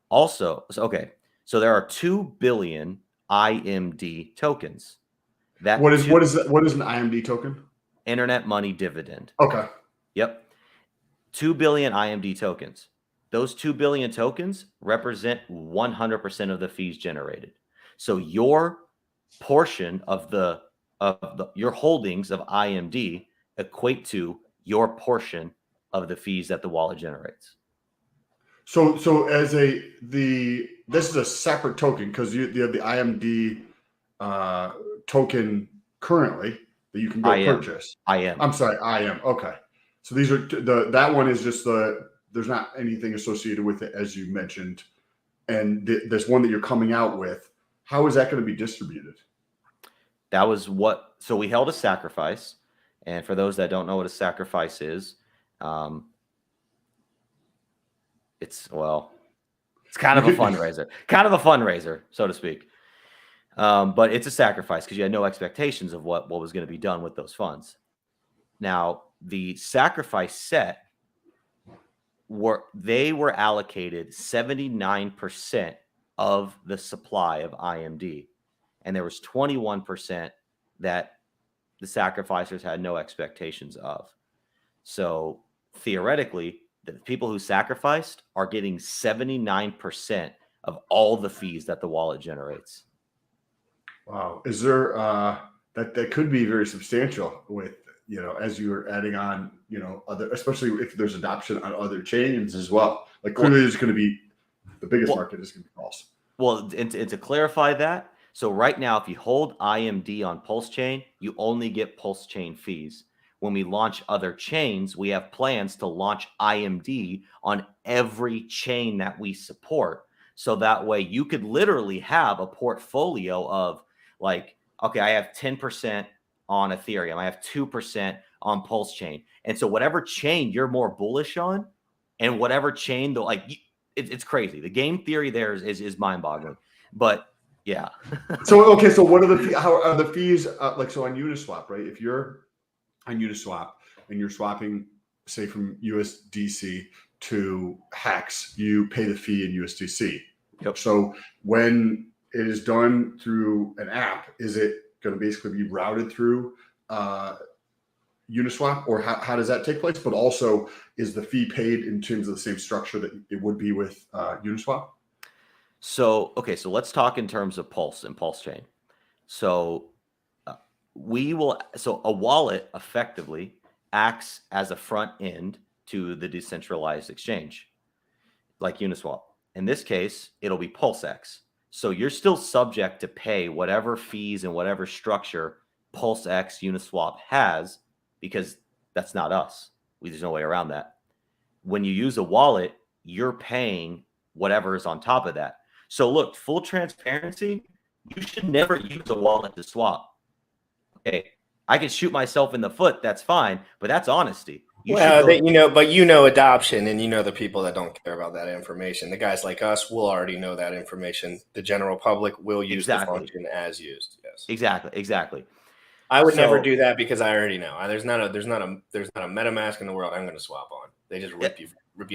Also, so there are 2 billion IMD tokens. What is an IMD token? Internet money dividend. Okay. Yep. 2 billion IMD tokens. Those 2 billion tokens represent 100% of the fees generated. So your portion of your holdings of IMD equate to your portion of the fees that the wallet generates. So this is a separate token because you have the IMD token currently that you can go purchase. I'm sorry, IM. Okay. So these are that one is just there's not anything associated with it as you mentioned, and this one that you're coming out with. How is that going to be distributed? That was so we held a sacrifice. And for those that don't know what a sacrifice is, it's kind of a fundraiser, so to speak. But it's a sacrifice because you had no expectations of what was going to be done with those funds. Now, the sacrifice set were allocated 79% of the supply of IMD. And there was 21% that the sacrificers had no expectations of. So theoretically, the people who sacrificed are getting 79% of all the fees that the wallet generates. Wow. Is there that could be very substantial with, as you're adding on, other, especially if there's adoption on other chains as well. Like clearly there's going to be the biggest market is going to be Pulse. Well, and to clarify that, so right now, if you hold IMD on Pulse Chain, you only get Pulse Chain fees. When we launch other chains, we have plans to launch IMD on every chain that we support. So that way you could literally have a portfolio of like, okay, I have 10% on Ethereum. I have 2% on Pulse Chain. And so whatever chain you're more bullish on and whatever chain, it's crazy. The game theory there is mind-boggling. But yeah. So what are how are the fees like so on Uniswap, right? If you're on Uniswap and you're swapping, say, from USDC to Hex, you pay the fee in USDC. Yep. So when it is done through an app, is it going to basically be routed through Uniswap, or how does that take place? But also, is the fee paid in terms of the same structure that it would be with Uniswap? So let's talk in terms of Pulse and Pulse Chain. So a wallet effectively acts as a front end to the decentralized exchange, like Uniswap. In this case, it'll be PulseX. So you're still subject to pay whatever fees and whatever structure PulseX Uniswap has, because that's not us. There's no way around that. When you use a wallet, you're paying whatever is on top of that. So look, full transparency, you should never use a wallet to swap. Okay, I can shoot myself in the foot. That's fine, but that's honesty. Adoption, and the people that don't care about that information. The guys like us will already know that information. The general public will use the function as used. Yes, exactly. I would never do that because I already know. There's not a MetaMask in the world I'm going to swap on. They just rip you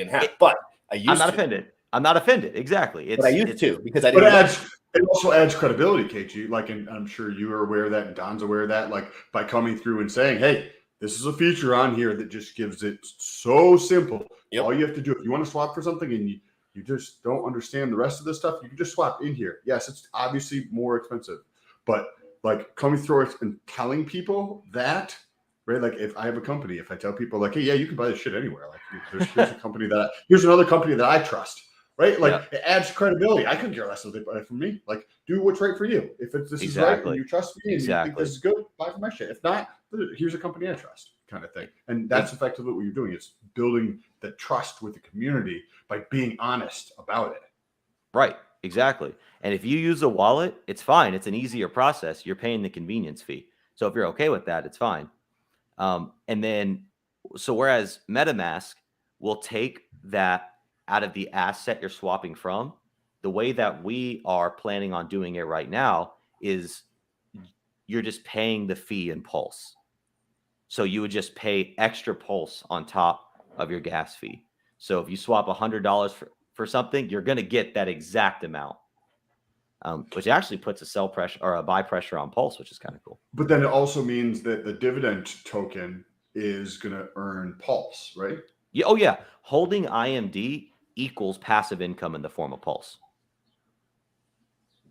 in half. But I'm not offended. Exactly. But I used to because I didn't. But it also adds credibility, KG. Like, and I'm sure you are aware of that, and Don's aware of that. Like, by coming through and saying, "Hey, this is a feature on here that just gives it so simple. Yep. All you have to do if you want to swap for something and you just don't understand the rest of this stuff, you can just swap in here. Yes, it's obviously more expensive, but like coming through it and telling people that." Right, like if I have a company, if I tell people like, "Hey, yeah, you can buy this shit anywhere." Like, here's a company here's another company that I trust. Right, like It adds credibility. I couldn't care less if they buy it from me. Like, do what's right for you. If this is right and you trust me and you think this is good, buy from my shit. If not, here's a company I trust, kind of thing. And that's effectively what you're doing. It's building the trust with the community by being honest about it. Right, exactly. And if you use a wallet, it's fine. It's an easier process. You're paying the convenience fee. So if you're okay with that, it's fine. And then, so whereas MetaMask will take that out of the asset you're swapping from, the way that we are planning on doing it right now is you're just paying the fee in Pulse. So you would just pay extra Pulse on top of your gas fee. So if you swap $100 for something, you're going to get that exact amount, which actually puts a sell pressure or a buy pressure on Pulse, which is kind of cool. But then it also means that the dividend token is going to earn Pulse, right? Yeah, oh yeah, holding IMD equals passive income in the form of Pulse.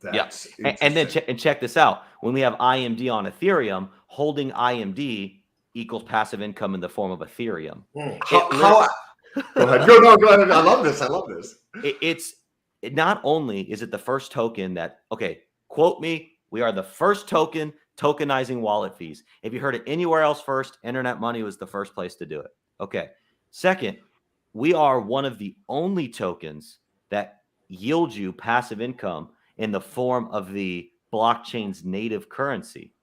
That's and then check this out. When we have IMD on Ethereum, holding IMD equals passive income in the form of Ethereum. Go ahead. Go ahead. I love this. It's not only is it the first token that, okay, quote me, we are the first token tokenizing wallet fees. If you heard it anywhere else first, Internet Money was the first place to do it. Okay. Second, we are one of the only tokens that yield you passive income in the form of the blockchain's native currency.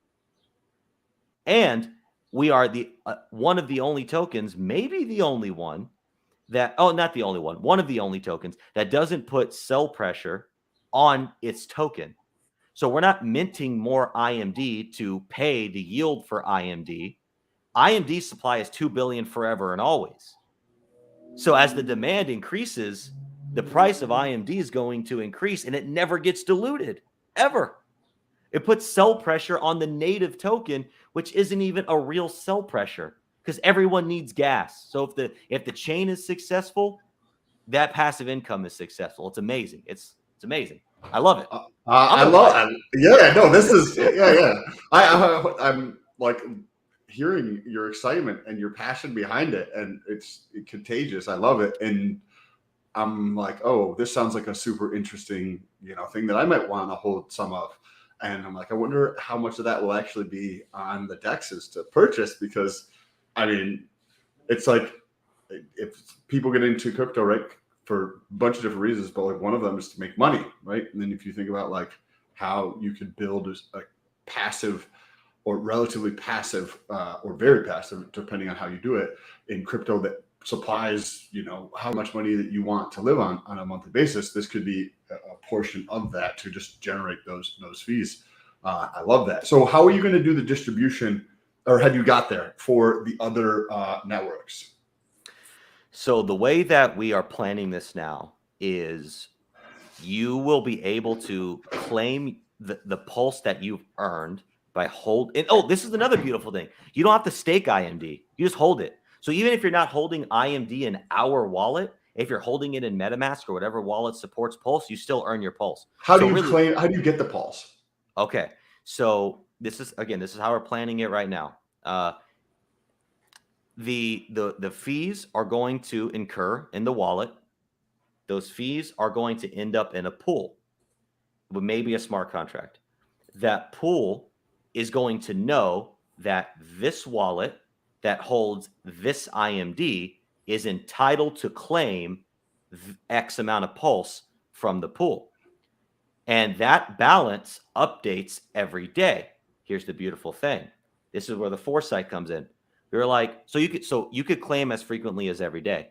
And we are the one of the only tokens, maybe the only one that, not the only one of the only tokens that doesn't put sell pressure on its token. So we're not minting more IMD to pay the yield for IMD. IMD supply is 2 billion forever and always. So as the demand increases, the price of IMD is going to increase, and it never gets diluted, ever. It puts sell pressure on the native token, which isn't even a real sell pressure because everyone needs gas. So if the chain is successful, that passive income is successful. It's amazing. It's amazing. I love it. This is I'm like hearing your excitement and your passion behind it, and it's contagious. I love it, and I'm like, oh, this sounds like a super interesting, thing that I might want to hold some of. And I'm like, I wonder how much of that will actually be on the DEXs to purchase, because I mean, it's like if people get into crypto, right, for a bunch of different reasons, but like one of them is to make money, right? And then if you think about like how you could build a passive or relatively passive or very passive, depending on how you do it, in crypto that supplies, how much money that you want to live on a monthly basis, this could be a portion of that to just generate those fees. I love that. So how are you going to do the distribution, or have you got there for the other networks? So the way that we are planning this now is you will be able to claim the Pulse that you've earned by holding. Oh, this is another beautiful thing. You don't have to stake IMD. You just hold it. So even if you're not holding IMD in our wallet, if you're holding it in MetaMask or whatever wallet supports Pulse, you still earn your Pulse. How do you get the Pulse? Okay. So this is how we're planning it right now. The fees are going to incur in the wallet. Those fees are going to end up in a pool, but maybe a smart contract. That pool is going to know that this wallet that holds this IMD is entitled to claim X amount of Pulse from the pool. And that balance updates every day. Here's the beautiful thing. This is where the foresight comes in. You're like, so you could claim as frequently as every day.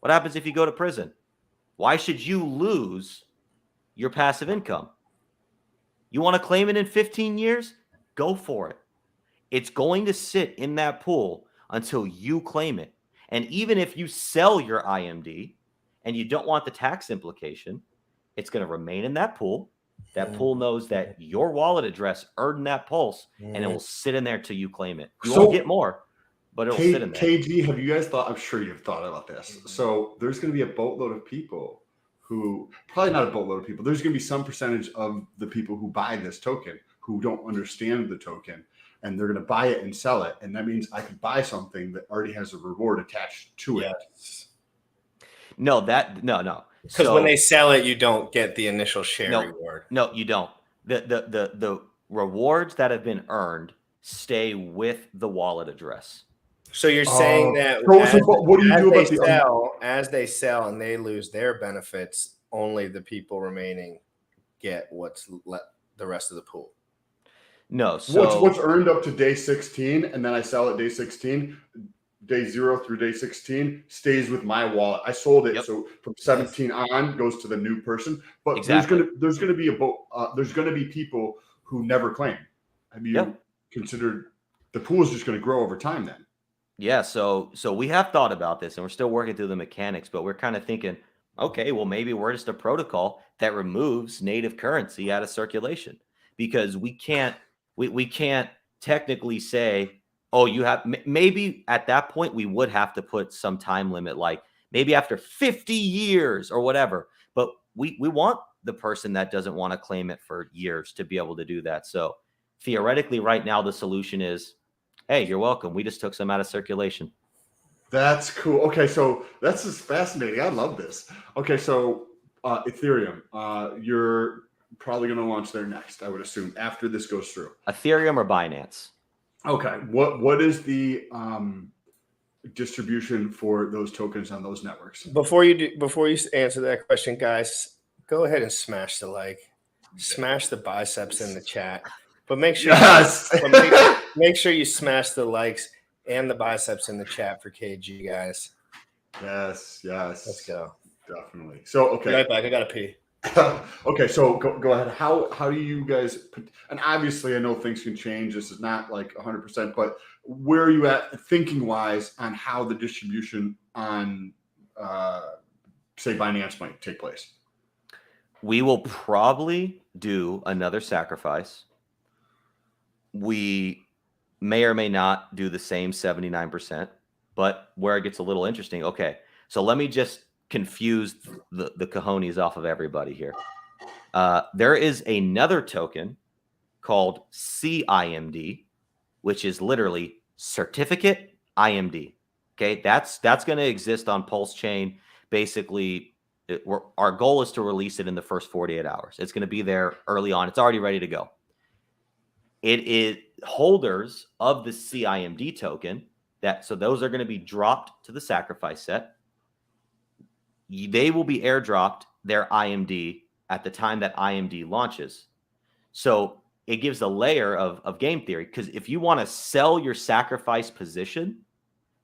What happens if you go to prison? Why should you lose your passive income? You want to claim it in 15 years? Go for it. It's going to sit in that pool until you claim it. And even if you sell your IMD and you don't want the tax implication, it's going to remain in that pool. That pool knows that your wallet address earned that Pulse, and it will sit in there till you claim it. You won't get more, but it'll sit in there. KG, have you guys thought? I'm sure you've thought about this. So there's going to be a boatload of people who, probably not a boatload of people, there's going to be some percentage of the people who buy this token who don't understand the token, and they're going to buy it and sell it. And that means I could buy something that already has a reward attached to it. No. Because when they sell it, you don't get the initial share reward. No, you don't. The rewards that have been earned stay with the wallet address. So you're saying that what do you do about as they sell and they lose their benefits, only the people remaining get what's the rest of the pool? No. So what's earned up to day 16, and then I sell at day 16, day 0 through day 16 stays with my wallet. I sold it, Yep. so from 17 on goes to the new person. But Exactly. there's gonna be people who never claim. Have you Yep. considered the pool is just going to grow over time then? Yeah, so we have thought about this and we're still working through the mechanics, but we're kind of thinking, okay, well maybe we're just a protocol that removes native currency out of circulation, because we can't technically say, oh, you have maybe at that point we would have to put some time limit, like maybe after 50 years or whatever, but we want the person that doesn't want to claim it for years to be able to do that. So theoretically right now the solution is, hey, you're welcome. We just took some out of circulation. That's cool. Okay, so that's just fascinating. I love this. Okay, so Ethereum, you're probably going to launch there next, I would assume, after this goes through. Ethereum or Binance? Okay, what is the distribution for those tokens on those networks? Before you answer that question, guys, go ahead and smash the like, smash the biceps in the chat, but make sure make sure you smash the likes and the biceps in the chat for KG, guys. Yes. Let's go. Definitely. So okay. Be right back. I gotta pee. Okay, so go ahead. How do you guys put, and obviously I know things can change. This is not like 100%, but where are you at thinking wise on how the distribution on say Binance might take place? We will probably do another sacrifice. We may or may not do the same 79%, but where it gets a little interesting. Okay, so let me just confuse the cojones off of everybody here. There is another token called CIMD, which is literally certificate IMD. Okay, that's going to exist on Pulse Chain. Basically, our goal is to release it in the first 48 hours. It's going to be there early on. It's already ready to go. It is holders of the CIMD token so those are going to be dropped to the sacrifice set. They will be airdropped their IMD at the time that IMD launches. So it gives a layer of game theory, because if you want to sell your sacrifice position,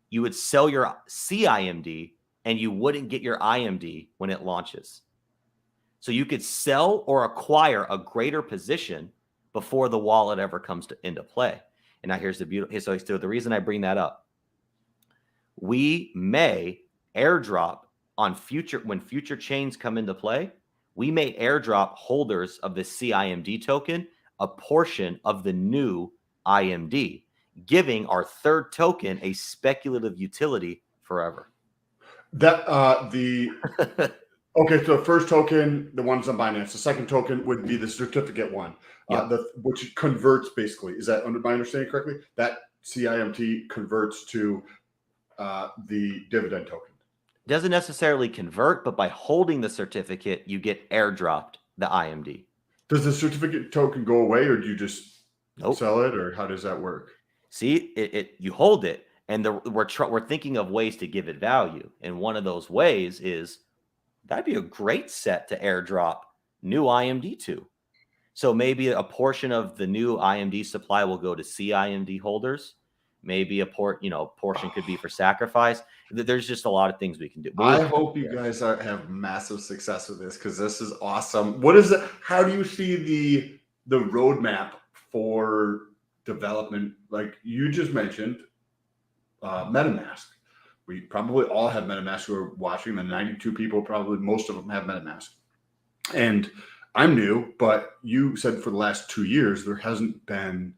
you would sell your CIMD and you wouldn't get your IMD when it launches. So you could sell or acquire a greater position before the wallet ever comes into play. And now here's the beauty. So the reason I bring that up, we may airdrop on when future chains come into play, we may airdrop holders of the CIMD token a portion of the new IMD, giving our third token a speculative utility forever. That okay, so the first token, the one's on Binance. The second token would be the certificate one, which converts basically. Is that under my understanding correctly? That CIMT converts to the dividend token. Doesn't necessarily convert, but by holding the certificate, you get airdropped the IMD. Does the certificate token go away, or do you just sell it, or how does that work? See, you hold it, and we're thinking of ways to give it value, and one of those ways is that'd be a great set to airdrop new IMD to. So maybe a portion of the new IMD supply will go to CIMD holders. Maybe a portion could be for sacrifice. There's just a lot of things we can do. I hope you guys have massive success with this, because this is awesome. What is it? How do you see the roadmap for development? Like you just mentioned, MetaMask. We probably all have MetaMask who are watching. The 92 people, probably most of them have MetaMask. And I'm new, but you said for the last 2 years there hasn't been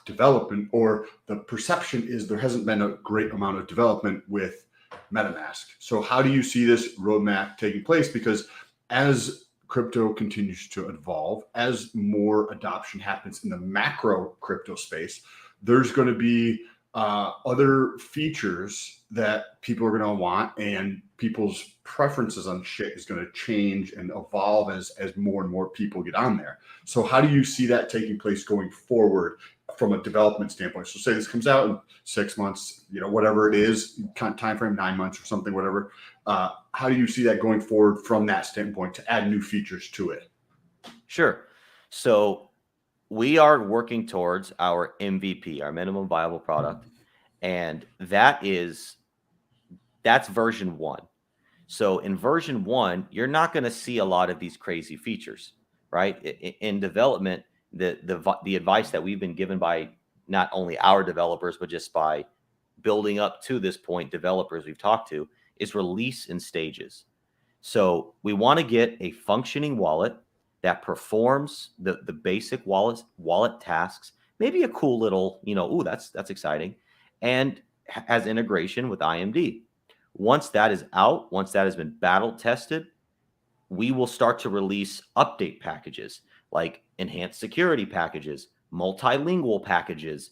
development, or the perception is there hasn't been a great amount of development with MetaMask. So how do you see this roadmap taking place? Because as crypto continues to evolve, as more adoption happens in the macro crypto space, there's going to be other features that people are going to want, and people's preferences on shit is going to change and evolve as more and more people get on there. So how do you see that taking place going forward from a development standpoint? So say this comes out in 6 months, whatever it is, time frame, 9 months or something, whatever. How do you see that going forward from that standpoint to add new features to it? Sure. So we are working towards our MVP, our minimum viable product. And that's version 1. So in version 1, you're not going to see a lot of these crazy features, right? In development, the advice that we've been given by not only our developers, but just by building up to this point, developers we've talked to, is release in stages. So we want to get a functioning wallet that performs the basic wallet tasks, maybe a cool little, ooh, that's exciting, and has integration with IMD. Once that is out, once that has been battle tested, we will start to release update packages like enhanced security packages, multilingual packages,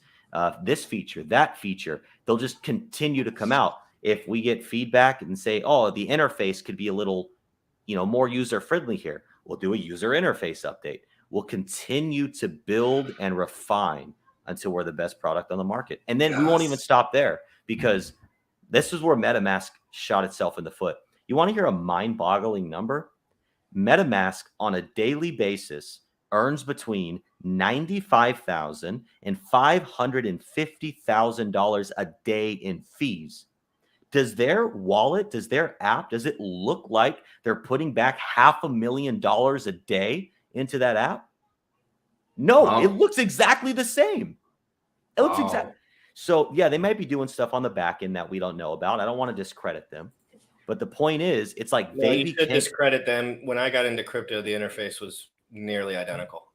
this feature, that feature. They'll just continue to come out. If we get feedback and say, oh, the interface could be a little, more user-friendly here, we'll do a user interface update. We'll continue to build and refine until we're the best product on the market. And then we won't even stop there, because this is where MetaMask shot itself in the foot. You want to hear a mind-boggling number? MetaMask on a daily basis earns between $95,000 and $550,000 a day in fees. Does their wallet, does their app, does it look like they're putting back $500,000 a day into that app? No, Wow. It looks exactly the same. It looks exactly. So yeah, they might be doing stuff on the back end that we don't know about. I don't want to discredit them, but the point is, it's like you should discredit them. When I got into crypto, the interface was nearly identical.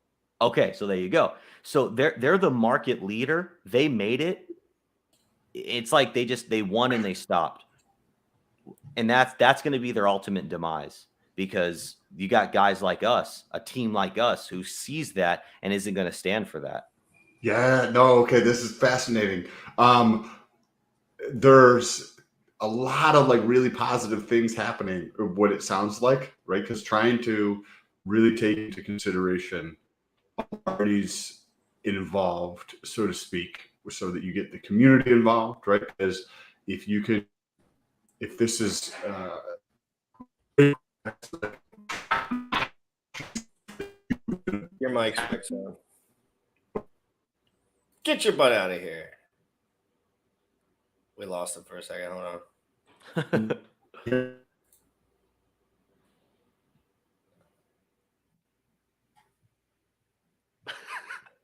Okay, so there you go. So they're the market leader. They made it. It's like they won and they stopped, and that's going to be their ultimate demise, because you got guys like us, a team like us, who sees that and isn't going to stand for that. Yeah, no, okay, this is fascinating. There's a lot of like really positive things happening, what it sounds like, right? Because trying to really take into consideration parties involved, so to speak, so that you get the community involved, right? Because if this is your mic's fixed on. Get your butt out of here. We lost him for a second. Hold on.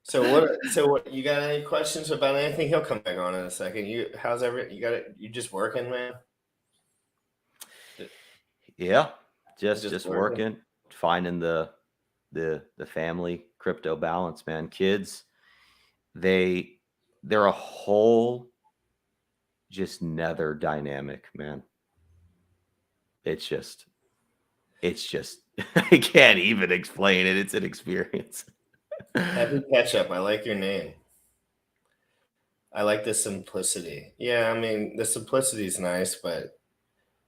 So what? You got any questions about anything? He'll come back on in a second. You just working, man? Yeah, just working, finding the family crypto balance, man. Kids, they're a whole just nether dynamic, man. It's just I can't even explain it. It's an experience. Happy Ketchup. I like your name. I like the simplicity. Yeah, I mean, the simplicity is nice, but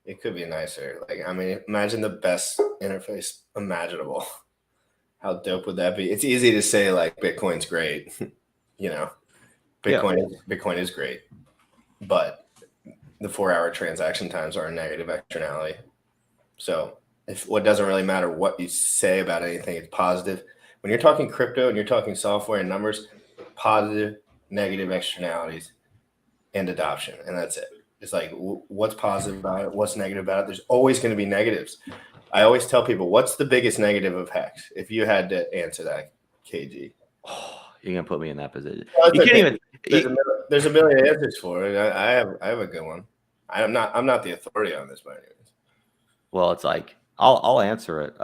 it could be nicer. Like, I mean, imagine the best interface imaginable. How dope would that be? It's easy to say like Bitcoin's great, Bitcoin is great, but the 4-hour transaction times are a negative externality. So what doesn't really matter what you say about anything, it's positive. When you're talking crypto and you're talking software and numbers, positive, negative externalities and adoption, and that's it. It's like, what's positive about it? What's negative about it? There's always going to be negatives. I always tell people, what's the biggest negative of Hex? If you had to answer that, KG. Oh, you're going to put me in that position. Well, you can't even. There's a million answers for it. I have a good one. I'm not the authority on this by any means. Well, it's like I'll answer it.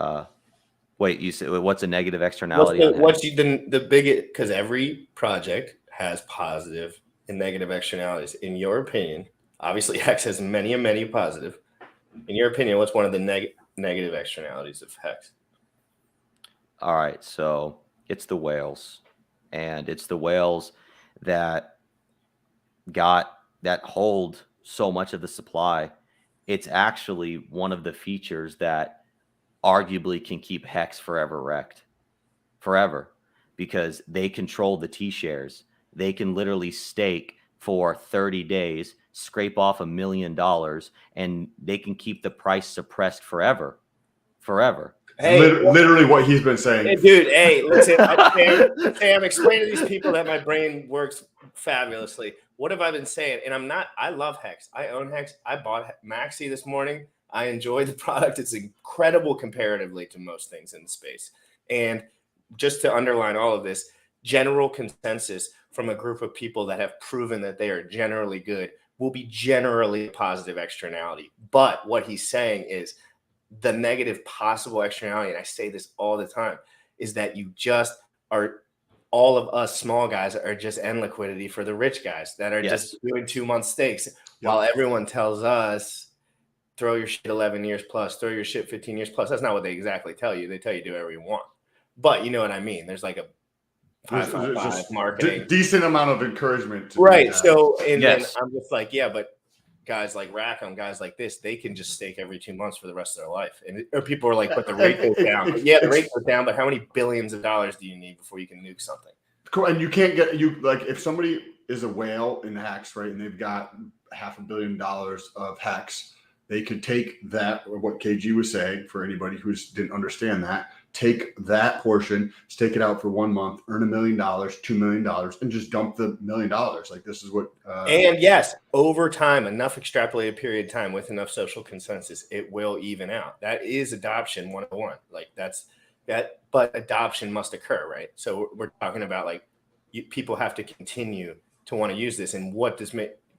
Wait, you said what's a negative externality? What's the biggest? Because every project has positive and negative externalities. In your opinion, obviously Hex has many positive. In your opinion, what's one of the negative externalities of Hex? All right, so it's the whales, and it's the whales that hold so much of the supply. It's actually one of the features that arguably can keep Hex forever wrecked, because they control the T-shares. They can literally stake for 30 days, scrape off $1 million, and they can keep the price suppressed forever. Hey, literally what he's been saying. hey, dude. Hey, listen, Sam, explain to these people that my brain works fabulously. What have I been saying? And I love Hex. I own Hex. I bought Maxi this morning. I enjoy the product. It's incredible comparatively to most things in the space. And just to underline all of this, general consensus from a group of people that have proven that they are generally good will be generally a positive externality. But what he's saying is the negative possible externality, and I say this all the time, is that you just are, all of us small guys are just end liquidity for the rich guys that are just doing 2-month stakes, while everyone tells us throw your shit 11 years plus, throw your shit 15 years plus. That's not what they exactly tell you. They tell you do whatever you want. But you know what I mean? There's like a 5 marketing. Decent amount of encouragement. Right. So, and then I'm just like, yeah, but guys like Rackham, guys like this, they can just stake every 2 months for the rest of their life. And people are like, but the rate goes down. The rate goes down, but how many billions of dollars do you need before you can nuke something? Cool. And you can't get like if somebody is a whale in Hex, right, and they've got $500 million of Hex, they could take that, or what KG was saying for anybody who didn't understand that, take that portion, stake it out for 1 month, earn $1 million, $2 million, and just dump the $1 million. Like this is what. And yes, over time, enough extrapolated period of time with enough social consensus, it will even out. That is adoption 101. Like that's that, but adoption must occur, right? So we're talking about like people have to continue to want to use this, and what does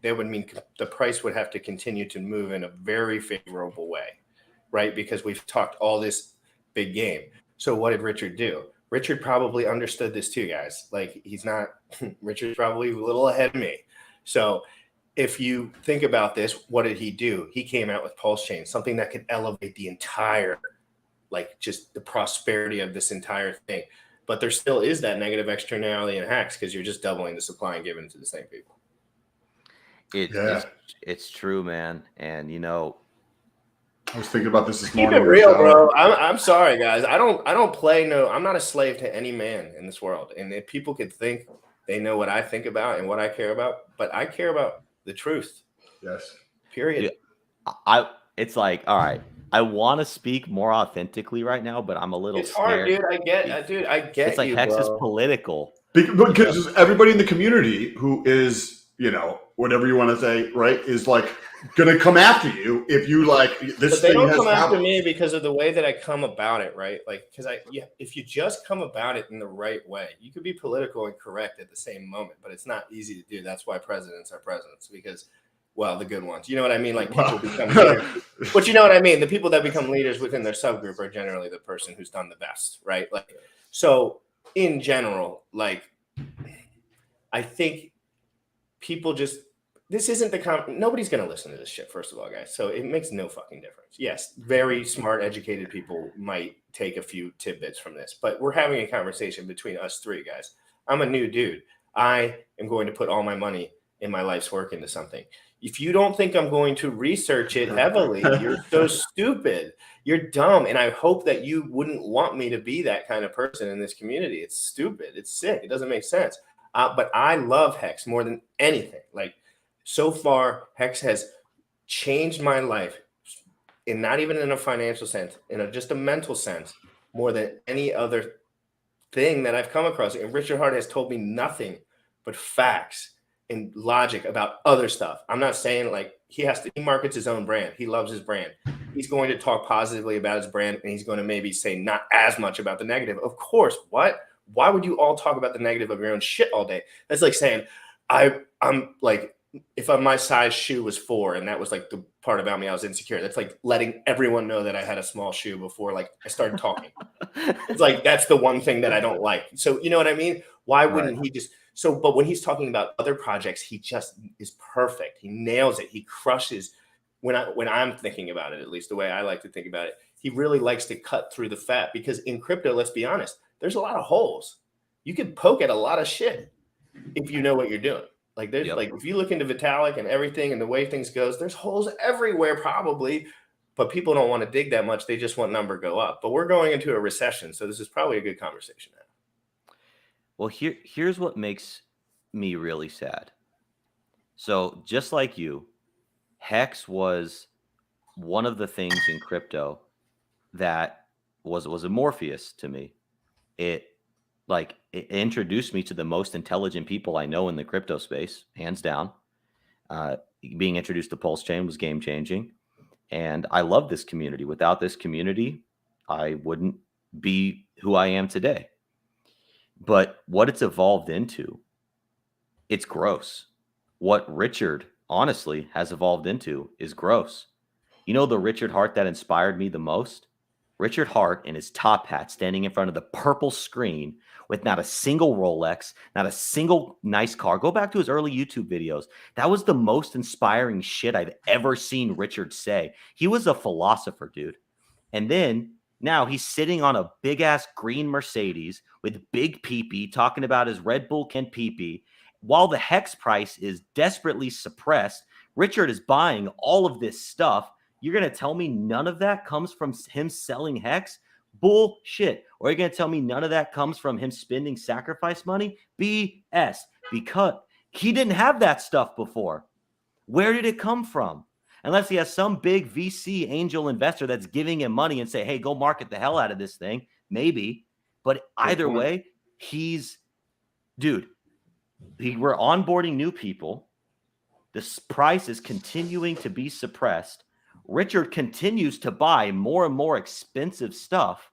that would mean the price would have to continue to move in a very favorable way, right? Because we've talked all this big game. So what did Richard do? Richard probably understood this too, guys. Like Richard's probably a little ahead of me. So if you think about this, what did he do? He came out with Pulse Chain, something that could elevate the entire, like just the prosperity of this entire thing. But there still is that negative externality in Hex because you're just doubling the supply and giving it to the same people. It's true, man. And I was thinking about this Keep morning. it real, bro. I'm sorry, guys. I don't play I'm not a slave to any man in this world. And if people could think they know what I think about and what I care about, but I care about the truth. Yes. Period. It's like, all right, I want to speak more authentically right now, but I'm a little scared. It's hard, dude. I get it's like you, Hex bro. is political. Because everybody in the community who is, whatever you want to say, right, is like going to come after you if you like this. But they don't come after me because of the way that I come about it, right? Like, because if you just come about it in the right way, you could be political and correct at the same moment, but it's not easy to do. That's why presidents are presidents, because, well, the good ones, you know what I mean? Like people become leaders. But you know what I mean? The people that become leaders within their subgroup are generally the person who's done the best, right? Like, so in general, like, I think people this isn't nobody's going to listen to this shit, first of all, guys. So it makes no fucking difference. Yes, very smart, educated people might take a few tidbits from this, but we're having a conversation between us three, guys. I'm a new dude. I am going to put all my money in my life's work into something. If you don't think I'm going to research it heavily, you're so stupid. You're dumb. And I hope that you wouldn't want me to be that kind of person in this community. It's stupid. It's sick. It doesn't make sense. But I love Hex more than anything. Like, so far, Hex has changed my life, and not even in a financial sense, in just a mental sense, more than any other thing that I've come across. And Richard Hart has told me nothing but facts and logic about other stuff. I'm not saying like he markets his own brand. He loves his brand. He's going to talk positively about his brand, and he's going to maybe say not as much about the negative. Of course, what? Why would you all talk about the negative of your own shit all day? That's like saying I'm like, if my size shoe was 4 and that was like the part about me I was insecure, that's like letting everyone know that I had a small shoe before like I started talking. It's like that's the one thing that I don't like. So you know what I mean? Why wouldn't he just but when he's talking about other projects, he just is perfect. He nails it. He crushes when I'm thinking about it, at least the way I like to think about it. He really likes to cut through the fat, because in crypto, let's be honest, there's a lot of holes. You can poke at a lot of shit if you know what you're doing. Like there's like if you look into Vitalik and everything and the way things goes, there's holes everywhere probably, but people don't want to dig that much. They just want number go up. But we're going into a recession, so this is probably a good conversation now. Well, here's what makes me really sad. So just like you, Hex was one of the things in crypto that was a Morpheus to me. It introduced me to the most intelligent people I know in the crypto space, hands down. Being introduced to Pulse Chain was game changing, and I love this community. Without this community, I wouldn't be who I am today. But what it's evolved into, it's gross. What Richard honestly has evolved into is gross. You know the Richard Hart that inspired me the most? Richard Hart in his top hat standing in front of the purple screen with not a single Rolex, not a single nice car. Go back to his early YouTube videos. That was the most inspiring shit I've ever seen Richard say. He was a philosopher, dude. And then now he's sitting on a big ass green Mercedes with big peepee talking about his Red Bull Ken peepee. While the Hex price is desperately suppressed, Richard is buying all of this stuff. You're going to tell me none of that comes from him selling Hex? Bullshit. Or are you going to tell me none of that comes from him spending sacrifice money? BS. Because he didn't have that stuff before. Where did it come from? Unless he has some big VC angel investor that's giving him money and say, hey, go market the hell out of this thing. Maybe. But either way, we're onboarding new people. This price is continuing to be suppressed. Richard continues to buy more and more expensive stuff.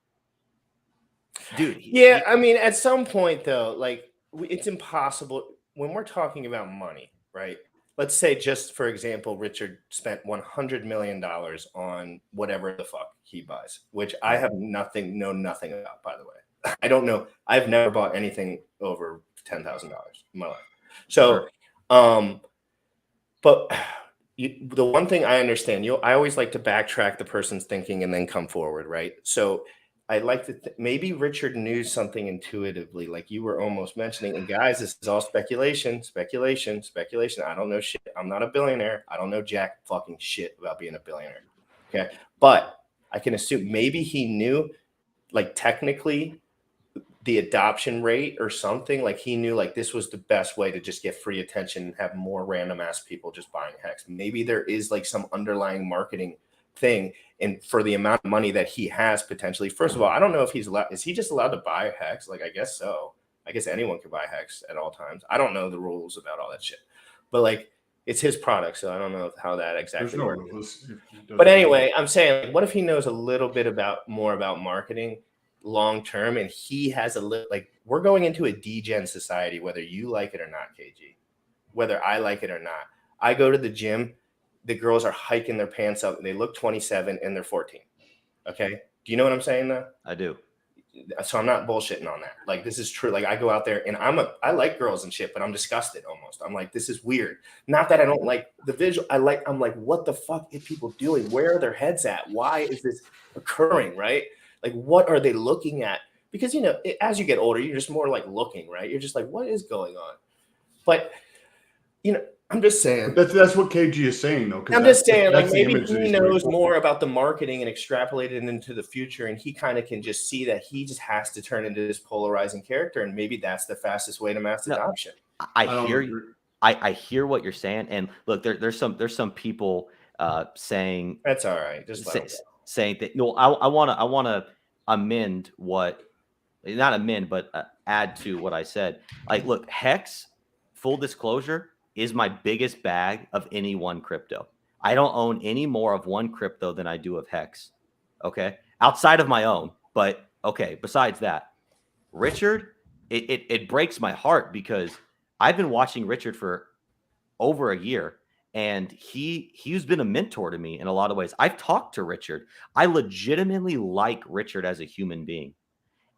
Dude. Yeah, I mean, at some point, though, like, it's impossible when we're talking about money, right? Let's say, just for example, Richard spent $100 million on whatever the fuck he buys, which I have know nothing about, by the way. I don't know. I've never bought anything over $10,000 in my life. So, but the one thing I understand, I always like to backtrack the person's thinking and then come forward, right? So I like to maybe Richard knew something intuitively, like you were almost mentioning. And guys, this is all speculation. I don't know shit. I'm not a billionaire. I don't know jack fucking shit about being a billionaire. Okay. But I can assume maybe he knew, like, technically the adoption rate or something. Like, he knew, like, this was the best way to just get free attention and have more random ass people just buying Hex. Maybe there is like some underlying marketing thing, and for the amount of money that he has potentially. First of all, I don't know if he's allowed. Is he just allowed to buy Hex? Like, I guess so. I guess anyone can buy Hex at all times. I don't know the rules about all that shit, but like, it's his product, so I don't know how that exactly works. But anyway, I'm saying, like, what if he knows a little bit more about marketing long term, and he has a little, like, we're going into a degen society, whether you like it or not, KG, whether I like it or not. I go to the gym. The girls are hiking their pants up. They look 27 and they're 14. Okay. Do you know what I'm saying though? I do. So I'm not bullshitting on that. Like, this is true. Like, I go out there and I like girls and shit, but I'm disgusted almost. I'm like, this is weird. Not that I don't like the visual. I'm like, what the fuck are people doing? Where are their heads at? Why is this occurring? Right? Like, what are they looking at? Because, as you get older, you're just more like looking, right? You're just like, what is going on? But, I'm just saying. That's what KG is saying, though. I'm just saying, like, maybe he knows more about the marketing and extrapolate it into the future, and he kind of can just see that he just has to turn into this polarizing character, and maybe that's the fastest way to mass adoption. I hear you. I hear what you're saying, and look, there's some people saying that's all right. Just saying that. No, I want to amend what, not amend, but add to what I said. Like, look, Hex, full disclosure, is my biggest bag of any one crypto. I don't own any more of one crypto than I do of Hex. Okay. Outside of my own, but okay. Besides that, Richard, it breaks my heart because I've been watching Richard for over a year, and he's been a mentor to me in a lot of ways. I've talked to Richard. I legitimately like Richard as a human being,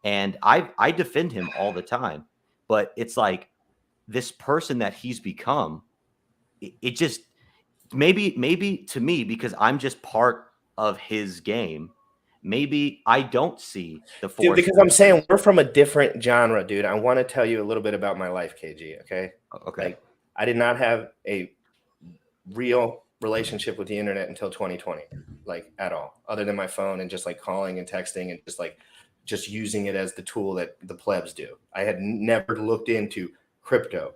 and I defend him all the time, but it's like, this person that he's become, it just maybe to me, because I'm just part of his game, maybe I don't see the force. Dude, because I'm saying we're from a different genre, dude. I want to tell you a little bit about my life, KG. Okay. Like, I did not have a real relationship with the internet until 2020, like, at all, other than my phone and just like calling and texting and just using it as the tool that the plebs do. I had never looked into crypto,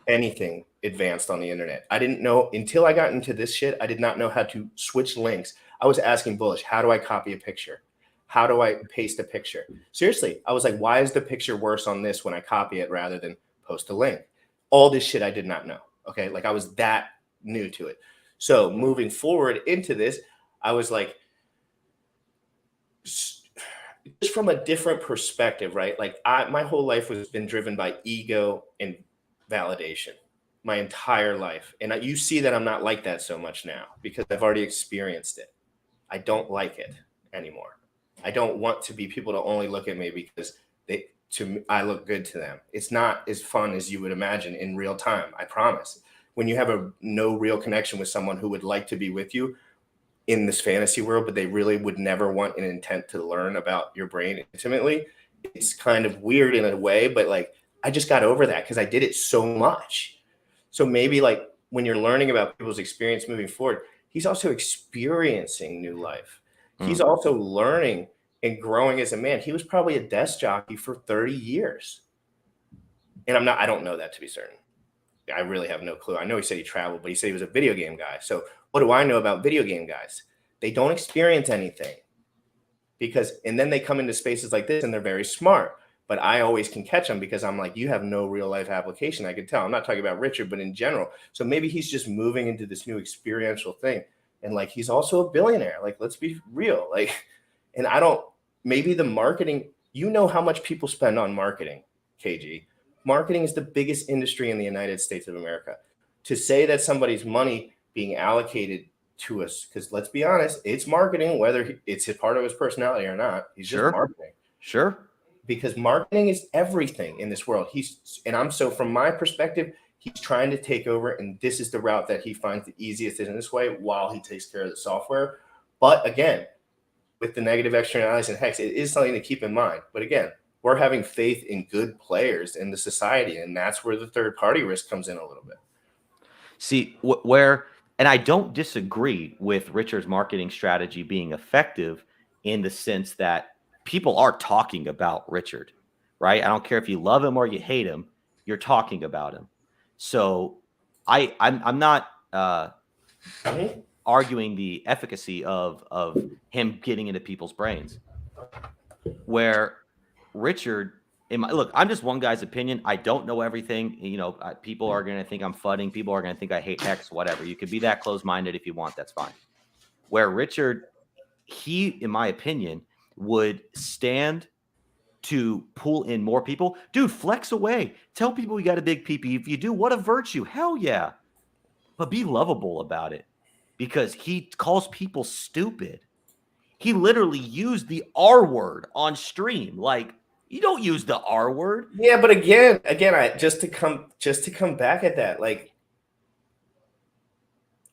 anything advanced on the internet. I didn't know until I got into this shit. I did not know how to switch links. I was asking Bullish, how do I copy a picture? How do I paste a picture? Seriously, I was like, why is the picture worse on this when I copy it rather than post a link? All this shit I did not know. Okay. Like I was that new to it. So moving forward into this, I was like, just from a different perspective, right? Like my whole life has been driven by ego and validation my entire life. And you see that I'm not like that so much now because I've already experienced it. I don't like it anymore. I don't want to be people to only look at me because I look good to them. It's not as fun as you would imagine in real time. I promise. When you have no real connection with someone who would like to be with you in this fantasy world, but they really would never want an intent to learn about your brain intimately, it's kind of weird in a way, but like, I just got over that because I did it so much. So maybe like when you're learning about people's experience moving forward, he's also experiencing new life. He's also learning and growing as a man. He was probably a desk jockey for 30 years. And I don't know that to be certain. I really have no clue. I know he said he traveled, but he said he was a video game guy. So what do I know about video game guys? They don't experience anything and then they come into spaces like this and they're very smart. But I always can catch them because I'm like, you have no real life application. I could tell. I'm not talking about Richard, but in general. So maybe he's just moving into this new experiential thing. And like, he's also a billionaire. Like, let's be real. Like, and maybe the marketing, how much people spend on marketing, KG. Marketing is the biggest industry in the United States of America. To say that somebody's money being allocated to us, because let's be honest, it's marketing, whether it's a part of his personality or not. He's just marketing. Sure. Because marketing is everything in this world. From my perspective, he's trying to take over, and this is the route that he finds the easiest in this way while he takes care of the software. But again, with the negative externalities and Hex, it is something to keep in mind. But again, we're having faith in good players in the society, and that's where the third party risk comes in a little bit. See, and I don't disagree with Richard's marketing strategy being effective in the sense that people are talking about Richard, right? I don't care if you love him or you hate him, you're talking about him. So I'm not arguing the efficacy of him getting into people's brains. Where Richard, look, I'm just one guy's opinion. I don't know everything. People are going to think I'm fudding. People are going to think I hate Hex, whatever. You could be that close-minded if you want. That's fine. Where Richard, he, in my opinion, would stand to pull in more people. Dude, flex away. Tell people you got a big PP. If you do, what a virtue. Hell yeah. But be lovable about it because he calls people stupid. He literally used the R word on stream. Like, you don't use the R word. Yeah, but again, just to come back at that, like,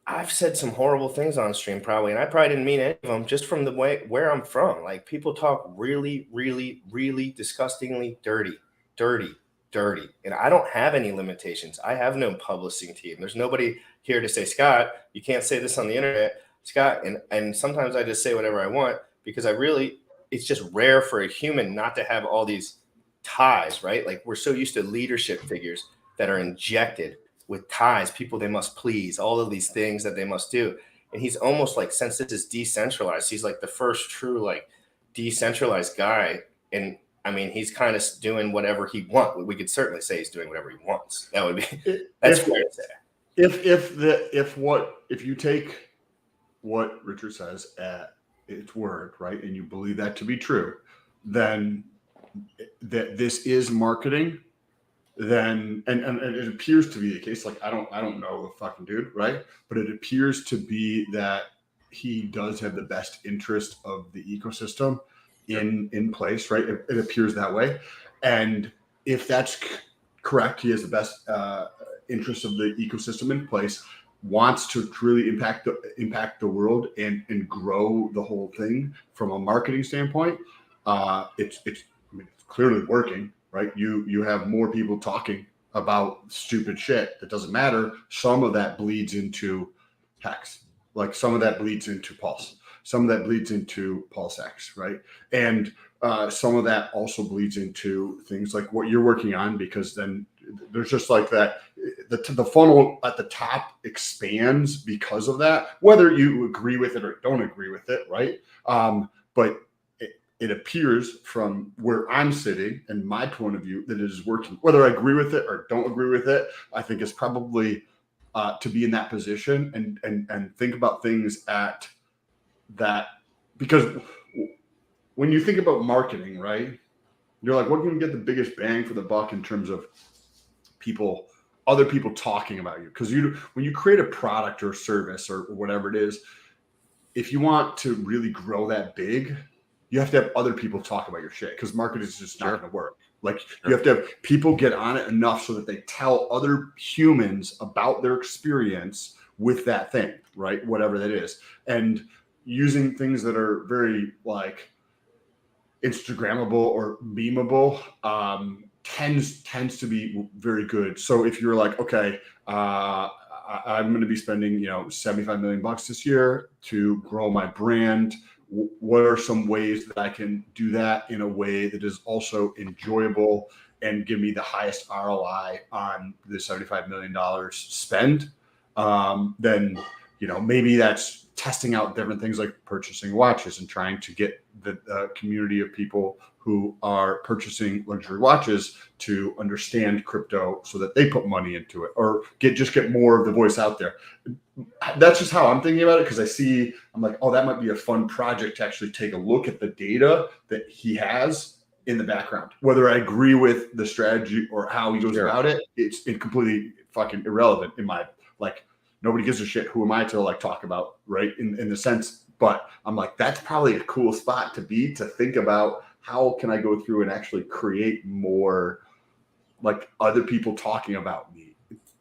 I've said some horrible things on stream probably, and I probably didn't mean any of them just from the way where I'm from. Like, people talk really, really, really disgustingly dirty. And I don't have any limitations. I have no publishing team. There's nobody here to say, Scott, you can't say this on the internet, Scott. And sometimes I just say whatever I want because it's just rare for a human not to have all these ties, right? Like, we're so used to leadership figures that are injected with ties, people they must please, all of these things that they must do. And he's almost like, since this is decentralized, he's like the first true like decentralized guy. And I mean, he's kind of doing whatever he wants. We could certainly say he's doing whatever he wants. That would be that's fair to say. If you take what Richard says at its word, right, and you believe that to be true, then that this is marketing. Then and it appears to be the case. Like, I don't know the fucking dude, right? But it appears to be that he does have the best interest of the ecosystem in place, right? It appears that way. And if that's correct, he has the best interest of the ecosystem in place, wants to really impact the world and grow the whole thing from a marketing standpoint. It's clearly working. Right, you have more people talking about stupid shit that doesn't matter. Some of that bleeds into Hex, like some of that bleeds into Pulse, some of that bleeds into Pulse X, right? And some of that also bleeds into things like what you're working on, because then there's just like that. The funnel at the top expands because of that, whether you agree with it or don't agree with it, right? But it appears from where I'm sitting and my point of view that it is working. Whether I agree with it or don't agree with it, I think it's probably to be in that position and think about things at that, because when you think about marketing, right, you're like, what can you get the biggest bang for the buck in terms of other people talking about you? Because when you create a product or service or whatever it is, if you want to really grow that big, you have to have other people talk about your shit, because marketing is just not going to work. Like you have to have people get on it enough so that they tell other humans about their experience with that thing, right? Whatever that is. And using things that are very like Instagrammable or memeable tends to be very good. So if you're like, okay, I'm going to be spending, $75 million this year to grow my brand. What are some ways that I can do that in a way that is also enjoyable and give me the highest ROI on the $75 million spend? Then, maybe that's testing out different things like purchasing watches and trying to get the community of people who are purchasing luxury watches to understand crypto so that they put money into it, or get more of the voice out there. That's just how I'm thinking about it, because I'm like, oh, that might be a fun project to actually take a look at the data that he has in the background. Whether I agree with the strategy or how he goes about it, it's completely fucking irrelevant in my, like, nobody gives a shit. Who am I to like talk about, right? In the sense, but I'm like, that's probably a cool spot to think about how can I go through and actually create more like other people talking about me,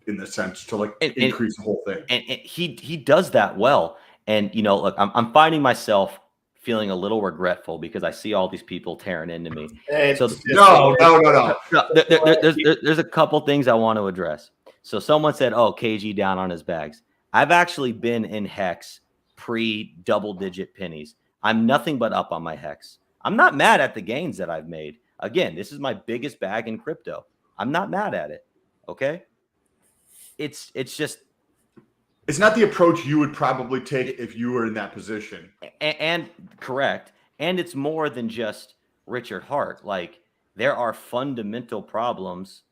in the sense to like increase the whole thing. And he does that well. And look, I'm finding myself feeling a little regretful because I see all these people tearing into me. So no. There's a couple things I want to address. So someone said, "Oh, KG down on his bags." I've actually been in Hex pre-double-digit pennies. I'm nothing but up on my Hex. I'm not mad at the gains that I've made. Again, this is my biggest bag in crypto. I'm not mad at it. Okay. It's just, it's not the approach you would probably take if you were in that position. And correct. And it's more than just Richard Hart. Like, there are fundamental problems.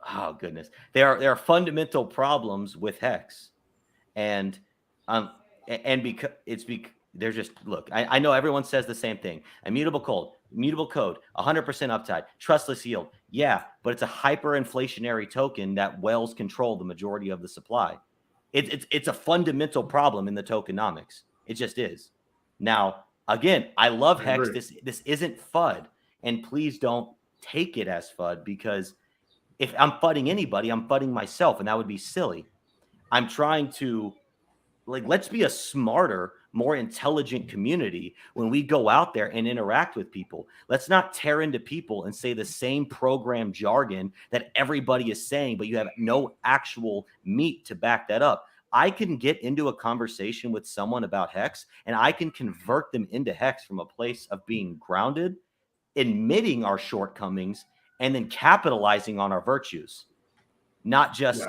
Oh goodness. There are fundamental problems with Hex. And because they're just, look, I know everyone says the same thing. Immutable code, 100% upside, trustless yield. Yeah, but it's a hyperinflationary token that whales control the majority of the supply. It's a fundamental problem in the tokenomics. It just is. Now, again, I love Hex. This isn't FUD. And please don't take it as FUD, because if I'm FUDing anybody, I'm FUDing myself, and that would be silly. I'm trying to, let's be a smarter, more intelligent community when we go out there and interact with people. Let's not tear into people and say the same program jargon that everybody is saying, but you have no actual meat to back that up. I can get into a conversation with someone about Hex, and I can convert them into Hex from a place of being grounded, admitting our shortcomings, and then capitalizing on our virtues. Not just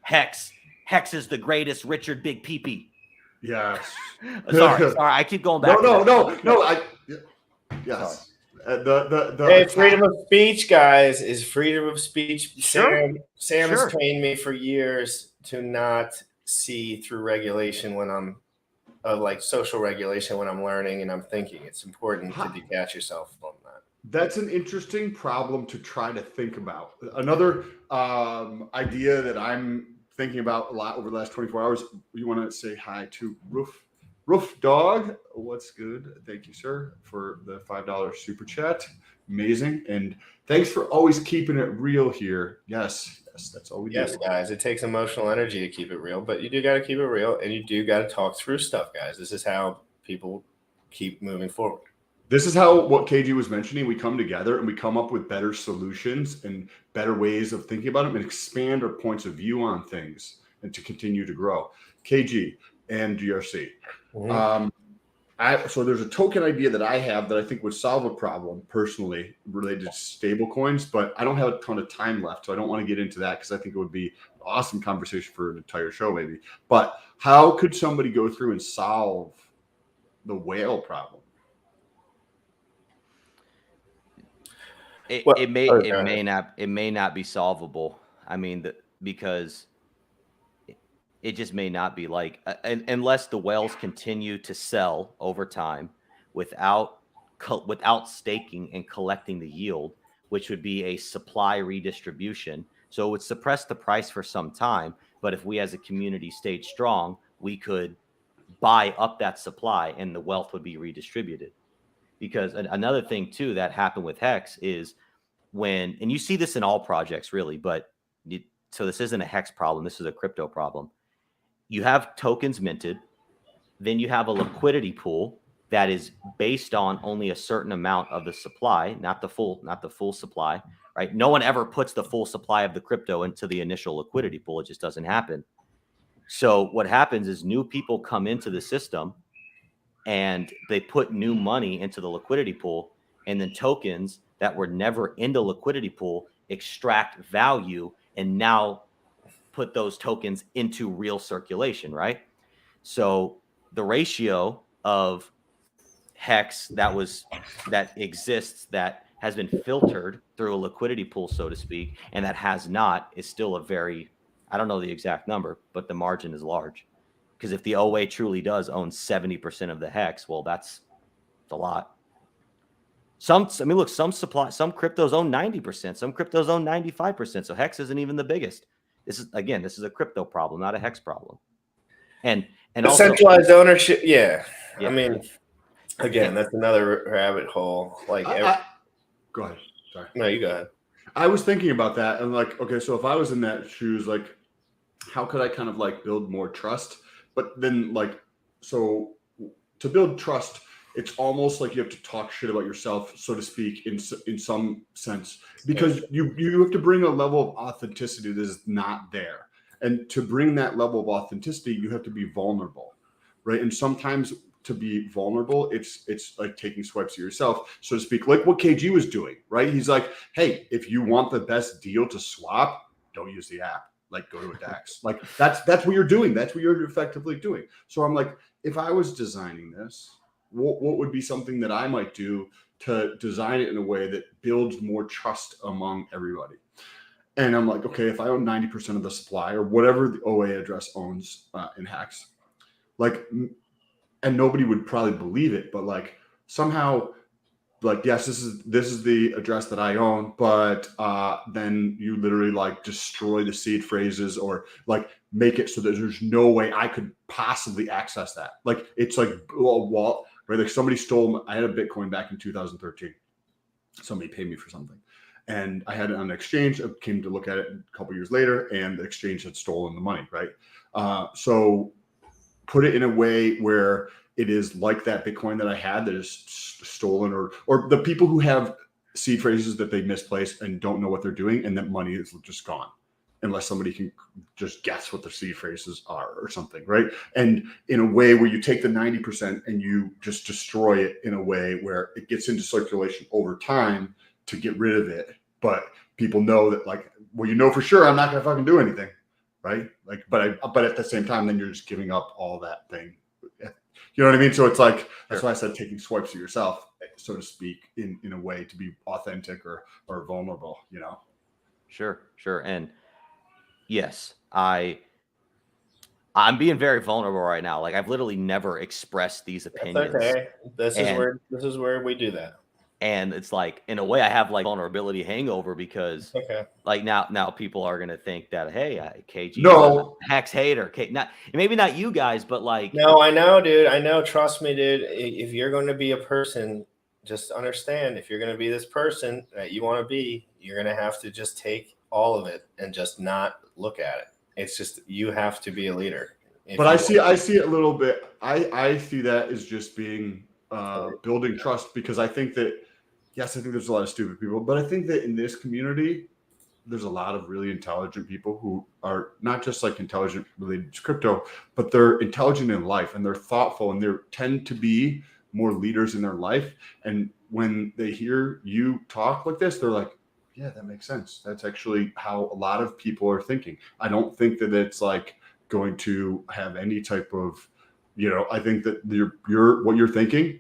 Hex. Hex is the greatest, Richard Big Pee-Pee. Yes. sorry, I keep going back. No. Yes. Hey, freedom of speech, guys, is freedom of speech. Sure. Sam has trained me for years to not see through regulation when I'm like social regulation when I'm learning and I'm thinking. It's important to detach yourself from that. That's an interesting problem to try to think about. Another idea that I'm thinking about a lot over the last 24 hours. You want to say hi to Roof Dog. What's good? Thank you, sir, for the $5 super chat. Amazing. And thanks for always keeping it real here. Yes, that's all we do. Yes, guys, it takes emotional energy to keep it real, but you do got to keep it real, and you do got to talk through stuff, guys. This is how people keep moving forward. This is how what KG was mentioning. We come together and we come up with better solutions and better ways of thinking about them and expand our points of view on things and to continue to grow. KG and GRC. Mm-hmm. So there's a token idea that I have that I think would solve a problem personally related to stable coins, but I don't have a ton of time left. So I don't want to get into that because I think it would be an awesome conversation for an entire show maybe. But how could somebody go through and solve the whale problem? it may not be solvable. I mean, because it just may not be unless the whales continue to sell over time without staking and collecting the yield, which would be a supply redistribution. So it would suppress the price for some time. But if we as a community stayed strong, we could buy up that supply and the wealth would be redistributed. Because another thing too that happened with Hex is and you see this in all projects really, so this isn't a Hex problem, this is a crypto problem. You have tokens minted, then you have a liquidity pool that is based on only a certain amount of the supply, not the full supply, right? No one ever puts the full supply of the crypto into the initial liquidity pool. It just doesn't happen. So what happens is new people come into the system and they put new money into the liquidity pool, and then tokens that were never in the liquidity pool extract value and now put those tokens into real circulation, right? So the ratio of Hex that exists, that has been filtered through a liquidity pool, so to speak, and that has not, is still a very, I don't know the exact number, but the margin is large. Because if the OA truly does own 70% of the Hex, well, that's a lot. Some cryptos own 90%, some cryptos own 95%. So Hex isn't even the biggest. This is a crypto problem, not a Hex problem. And also centralized ownership. Yeah. I mean, again, that's another rabbit hole. Go ahead. Sorry. No, you go ahead. I was thinking about that and okay, so if I was in that shoes, how could I kind of build more trust? But then so to build trust, it's almost like you have to talk shit about yourself, so to speak, in some sense, because you have to bring a level of authenticity that is not there. And to bring that level of authenticity, you have to be vulnerable, right? And sometimes to be vulnerable, it's like taking swipes of yourself, so to speak, like what KG was doing, right? He's like, hey, if you want the best deal to swap, don't use the app. Go to a DAX. That's what you're doing. That's what you're effectively doing. So I'm like, if I was designing this, what would be something that I might do to design it in a way that builds more trust among everybody? And I'm like, okay, if I own 90% of the supply or whatever the OA address owns in Hex, and nobody would probably believe it, but somehow, yes, this is the address that I own, but then you literally destroy the seed phrases or make it so that there's no way I could possibly access that. It's a wall, right? Somebody stole. I had a Bitcoin back in 2013. Somebody paid me for something, and I had it on an exchange. I came to look at it a couple years later, and the exchange had stolen the money, right? So put it in a way where it is like that Bitcoin that I had that is stolen, or the people who have seed phrases that they misplaced and don't know what they're doing, and that money is just gone unless somebody can just guess what the seed phrases are or something, right? And in a way where you take the 90% and you just destroy it in a way where it gets into circulation over time to get rid of it, but people know that you know for sure I'm not gonna fucking do anything, right? But at the same time, then you're just giving up all that thing. You know what I mean? So it's that's why I said taking swipes of yourself, so to speak, in a way to be authentic or vulnerable, Sure. And yes, I'm being very vulnerable right now. I've literally never expressed these opinions. That's okay. This is where we do that. And it's in a way I have vulnerability hangover because now people are going to think that, hey, KG is a Hex hater. Maybe not you guys, but no, I know, dude. I know. Trust me, dude. If you're going to be a person, just understand, if you're going to be this person that you want to be, you're going to have to just take all of it and just not look at it. It's just, you have to be a leader. But I see it a little bit. I see that as just being building trust, because I think that, yes, I think there's a lot of stupid people, but I think that in this community, there's a lot of really intelligent people who are not just intelligent related to crypto, but they're intelligent in life and they're thoughtful and they tend to be more leaders in their life. And when they hear you talk like this, they're like, yeah, that makes sense. That's actually how a lot of people are thinking. I don't think that it's going to have any type of, I think that what you're thinking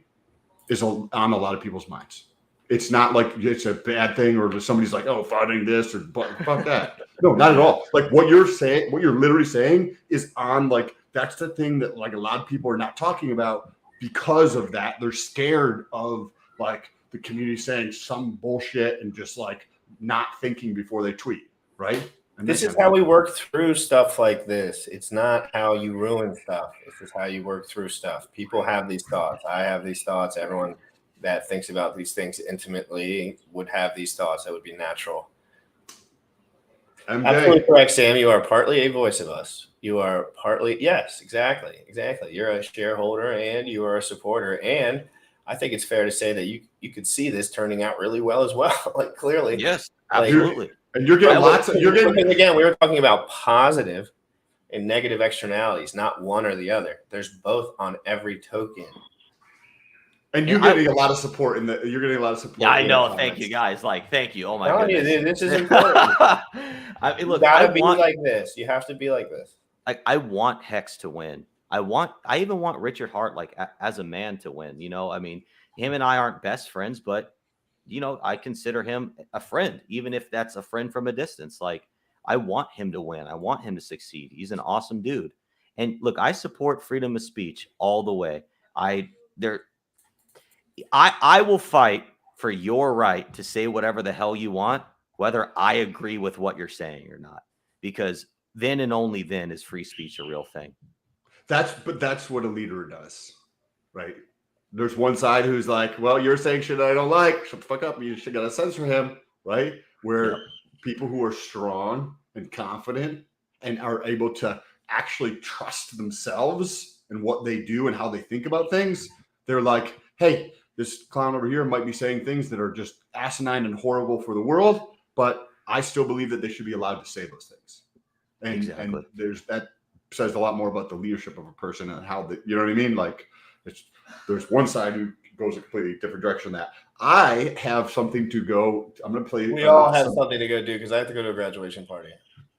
is on a lot of people's minds. It's not like it's a bad thing or somebody's like, oh, funding this or fuck that. No, not at all. Like what you're saying, what you're literally saying is on like, that's the thing that like a lot of people are not talking about because of that. They're scared of like the community saying some bullshit and just like not thinking before they tweet, right? And this is how we work through stuff like this. It's not how you ruin stuff. This is how you work through stuff. People have these thoughts. I have these thoughts. Everyone that thinks about these things intimately would have these thoughts. That would be natural. MJ. Absolutely correct, Sam. You are partly a voice of us. You are partly, yes, exactly. You're a shareholder and you are a supporter. And I think it's fair to say that you could see this turning out really well as well. Like clearly. Yes, absolutely. And you're getting again, we were talking about positive and negative externalities, not one or the other. There's both on every token. And you're getting a lot of support you're getting a lot of support. Yeah, I know. Thank you guys. Like, thank you. Oh my goodness. Dude, this is important. I mean, look, you gotta be like this. You have to be like this. Like, I want Hex to win. I even want Richard Hart, like as a man, to win. You know, I mean, him and I aren't best friends, but you know, I consider him a friend, even if that's a friend from a distance. Like, I want him to win. I want him to succeed. He's an awesome dude. And look, I support freedom of speech all the way. I will fight for your right to say whatever the hell you want, whether I agree with what you're saying or not, because then and only then is free speech a real thing. That's what a leader does, right? There's one side who's like, well, you're saying shit I don't like. Shut the fuck up. You should gotta censor him, right? Where people who are strong and confident and are able to actually trust themselves and what they do and how they think about things, they're like, hey, this clown over here might be saying things that are just asinine and horrible for the world, but I still believe that they should be allowed to say those things. And there's that says a lot more about the leadership of a person and how you know what I mean? Like there's one side who goes a completely different direction than that. I have something to go. I'm going to play. We all have something to go do because I have to go to a graduation party.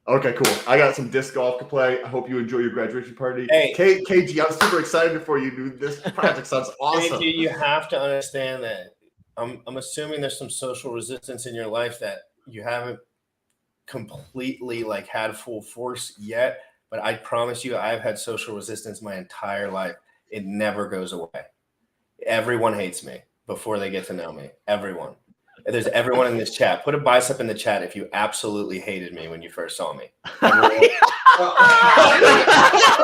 Okay, cool. I got some disc golf to play. I hope you enjoy your graduation party. Hey, KG, I'm super excited for you, dude. This project sounds awesome. KG, you have to understand that I'm assuming there's some social resistance in your life that you haven't completely like had full force yet. But I promise you, I've had social resistance my entire life. It never goes away. Everyone hates me before they get to know me. Everyone. There's everyone in this chat. Put a bicep in the chat if you absolutely hated me when you first saw me.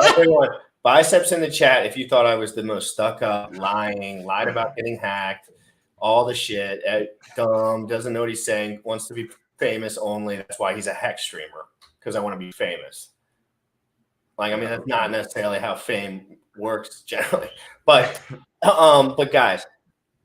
Everyone. Biceps in the chat if you thought I was the most stuck up, lied about getting hacked, all the shit, dumb, doesn't know what he's saying, wants to be famous only. That's why he's a hex streamer, because I want to be famous. Like, I mean, that's not necessarily how fame works generally. But guys,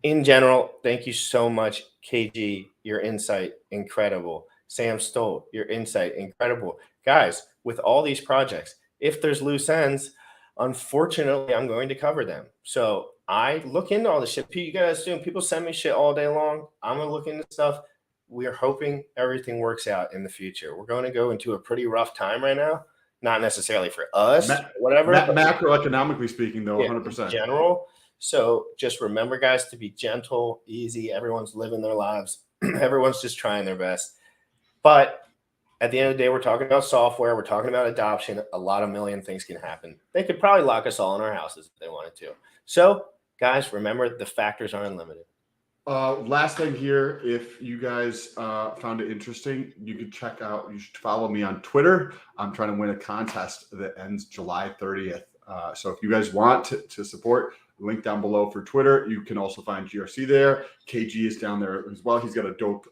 in general, thank you so much, KG. Your insight, incredible. Sam Stoll, your insight, incredible. Guys, with all these projects, if there's loose ends, unfortunately, I'm going to cover them. So I look into all this shit. You guys assume people send me shit all day long. I'm going to look into stuff. We are hoping everything works out in the future. We're going to go into a pretty rough time right now. Not necessarily for us, whatever. Macroeconomically speaking, though, 100%. In general. So just remember, guys, to be gentle, easy. Everyone's living their lives. Everyone's just trying their best. But at the end of the day, we're talking about software. We're talking about adoption. A lot of million things can happen. They could probably lock us all in our houses if they wanted to. So, guys, remember, the factors are unlimited. Last thing here, if you guys found it interesting, you should follow me on Twitter. I'm trying to win a contest that ends July 30th. So if you guys want to support, link down below for Twitter. You can also find GRC there. KG is down there as well. He's got a dope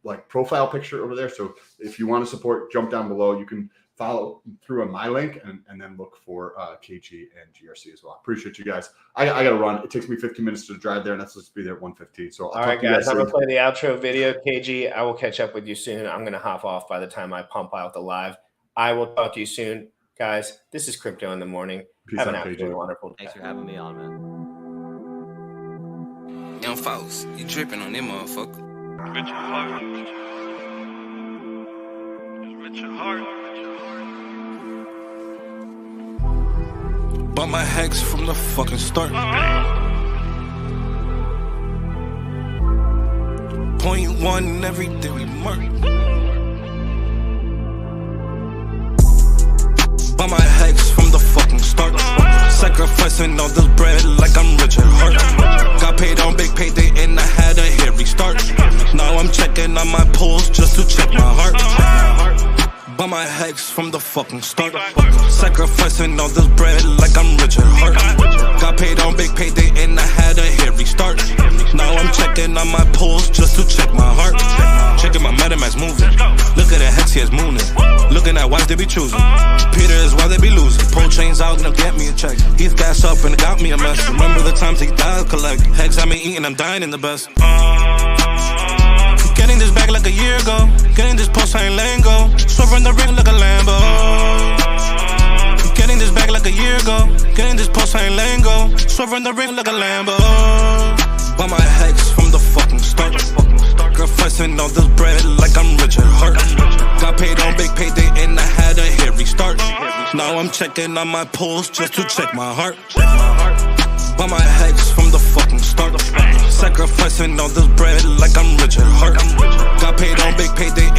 like profile picture over there. So if you want to support, jump down below. You can follow through on my link and then look for KG and GRC as well. Appreciate you guys. I got to run. It takes me 15 minutes to drive there, and that's supposed to be there at 1:15. So all right, guys, I'm going to play the outro video. KG, I will catch up with you soon. I'm going to hop off by the time I pump out the live. I will talk to you soon. Guys, this is Crypto in the Morning. Peace Have an out, absolutely KG. wonderful day. Thanks for having me on, man. Young folks, you tripping on them motherfucker. Richard Hart. Richard Hart. Bought my hex from the fucking start. 1.1 every day we murk. By my hex from the fucking start. Sacrificing all this bread like I'm Richard Hart. Got paid on big payday and I had a hairy start. Now I'm checking on my pulse just to check my heart. By my hex from the fucking start. Sacrificing all this bread like I'm Richard Hart. Got paid on big payday and I had a hairy start. Now I'm checking on my pulse just to check my heart. Checking my MetaMask moving. Look at the hex, he is mooning. Looking at wives they be choosing. Peter is why they be losing. Pull chains out and they'll get me a check. He's gas up and got me a mess. Remember the times he died collect. Hex I been eating, I'm dying in the best. Getting this back like a year ago. Getting this post, I ain't letting go. Swerving the ring like a Lambo. Getting this back like a year ago. Getting this post, I ain't letting go. Swerving the ring like a Lambo. By my hex from the fucking start. Sacrificing all this bread like I'm Richard Hart. Got paid on big payday and I had a hairy start. Now I'm checking on my pulse just to check my heart. By my hex from the fucking start. Sacrificing all this bread like I'm Richard Hart. Got paid on big payday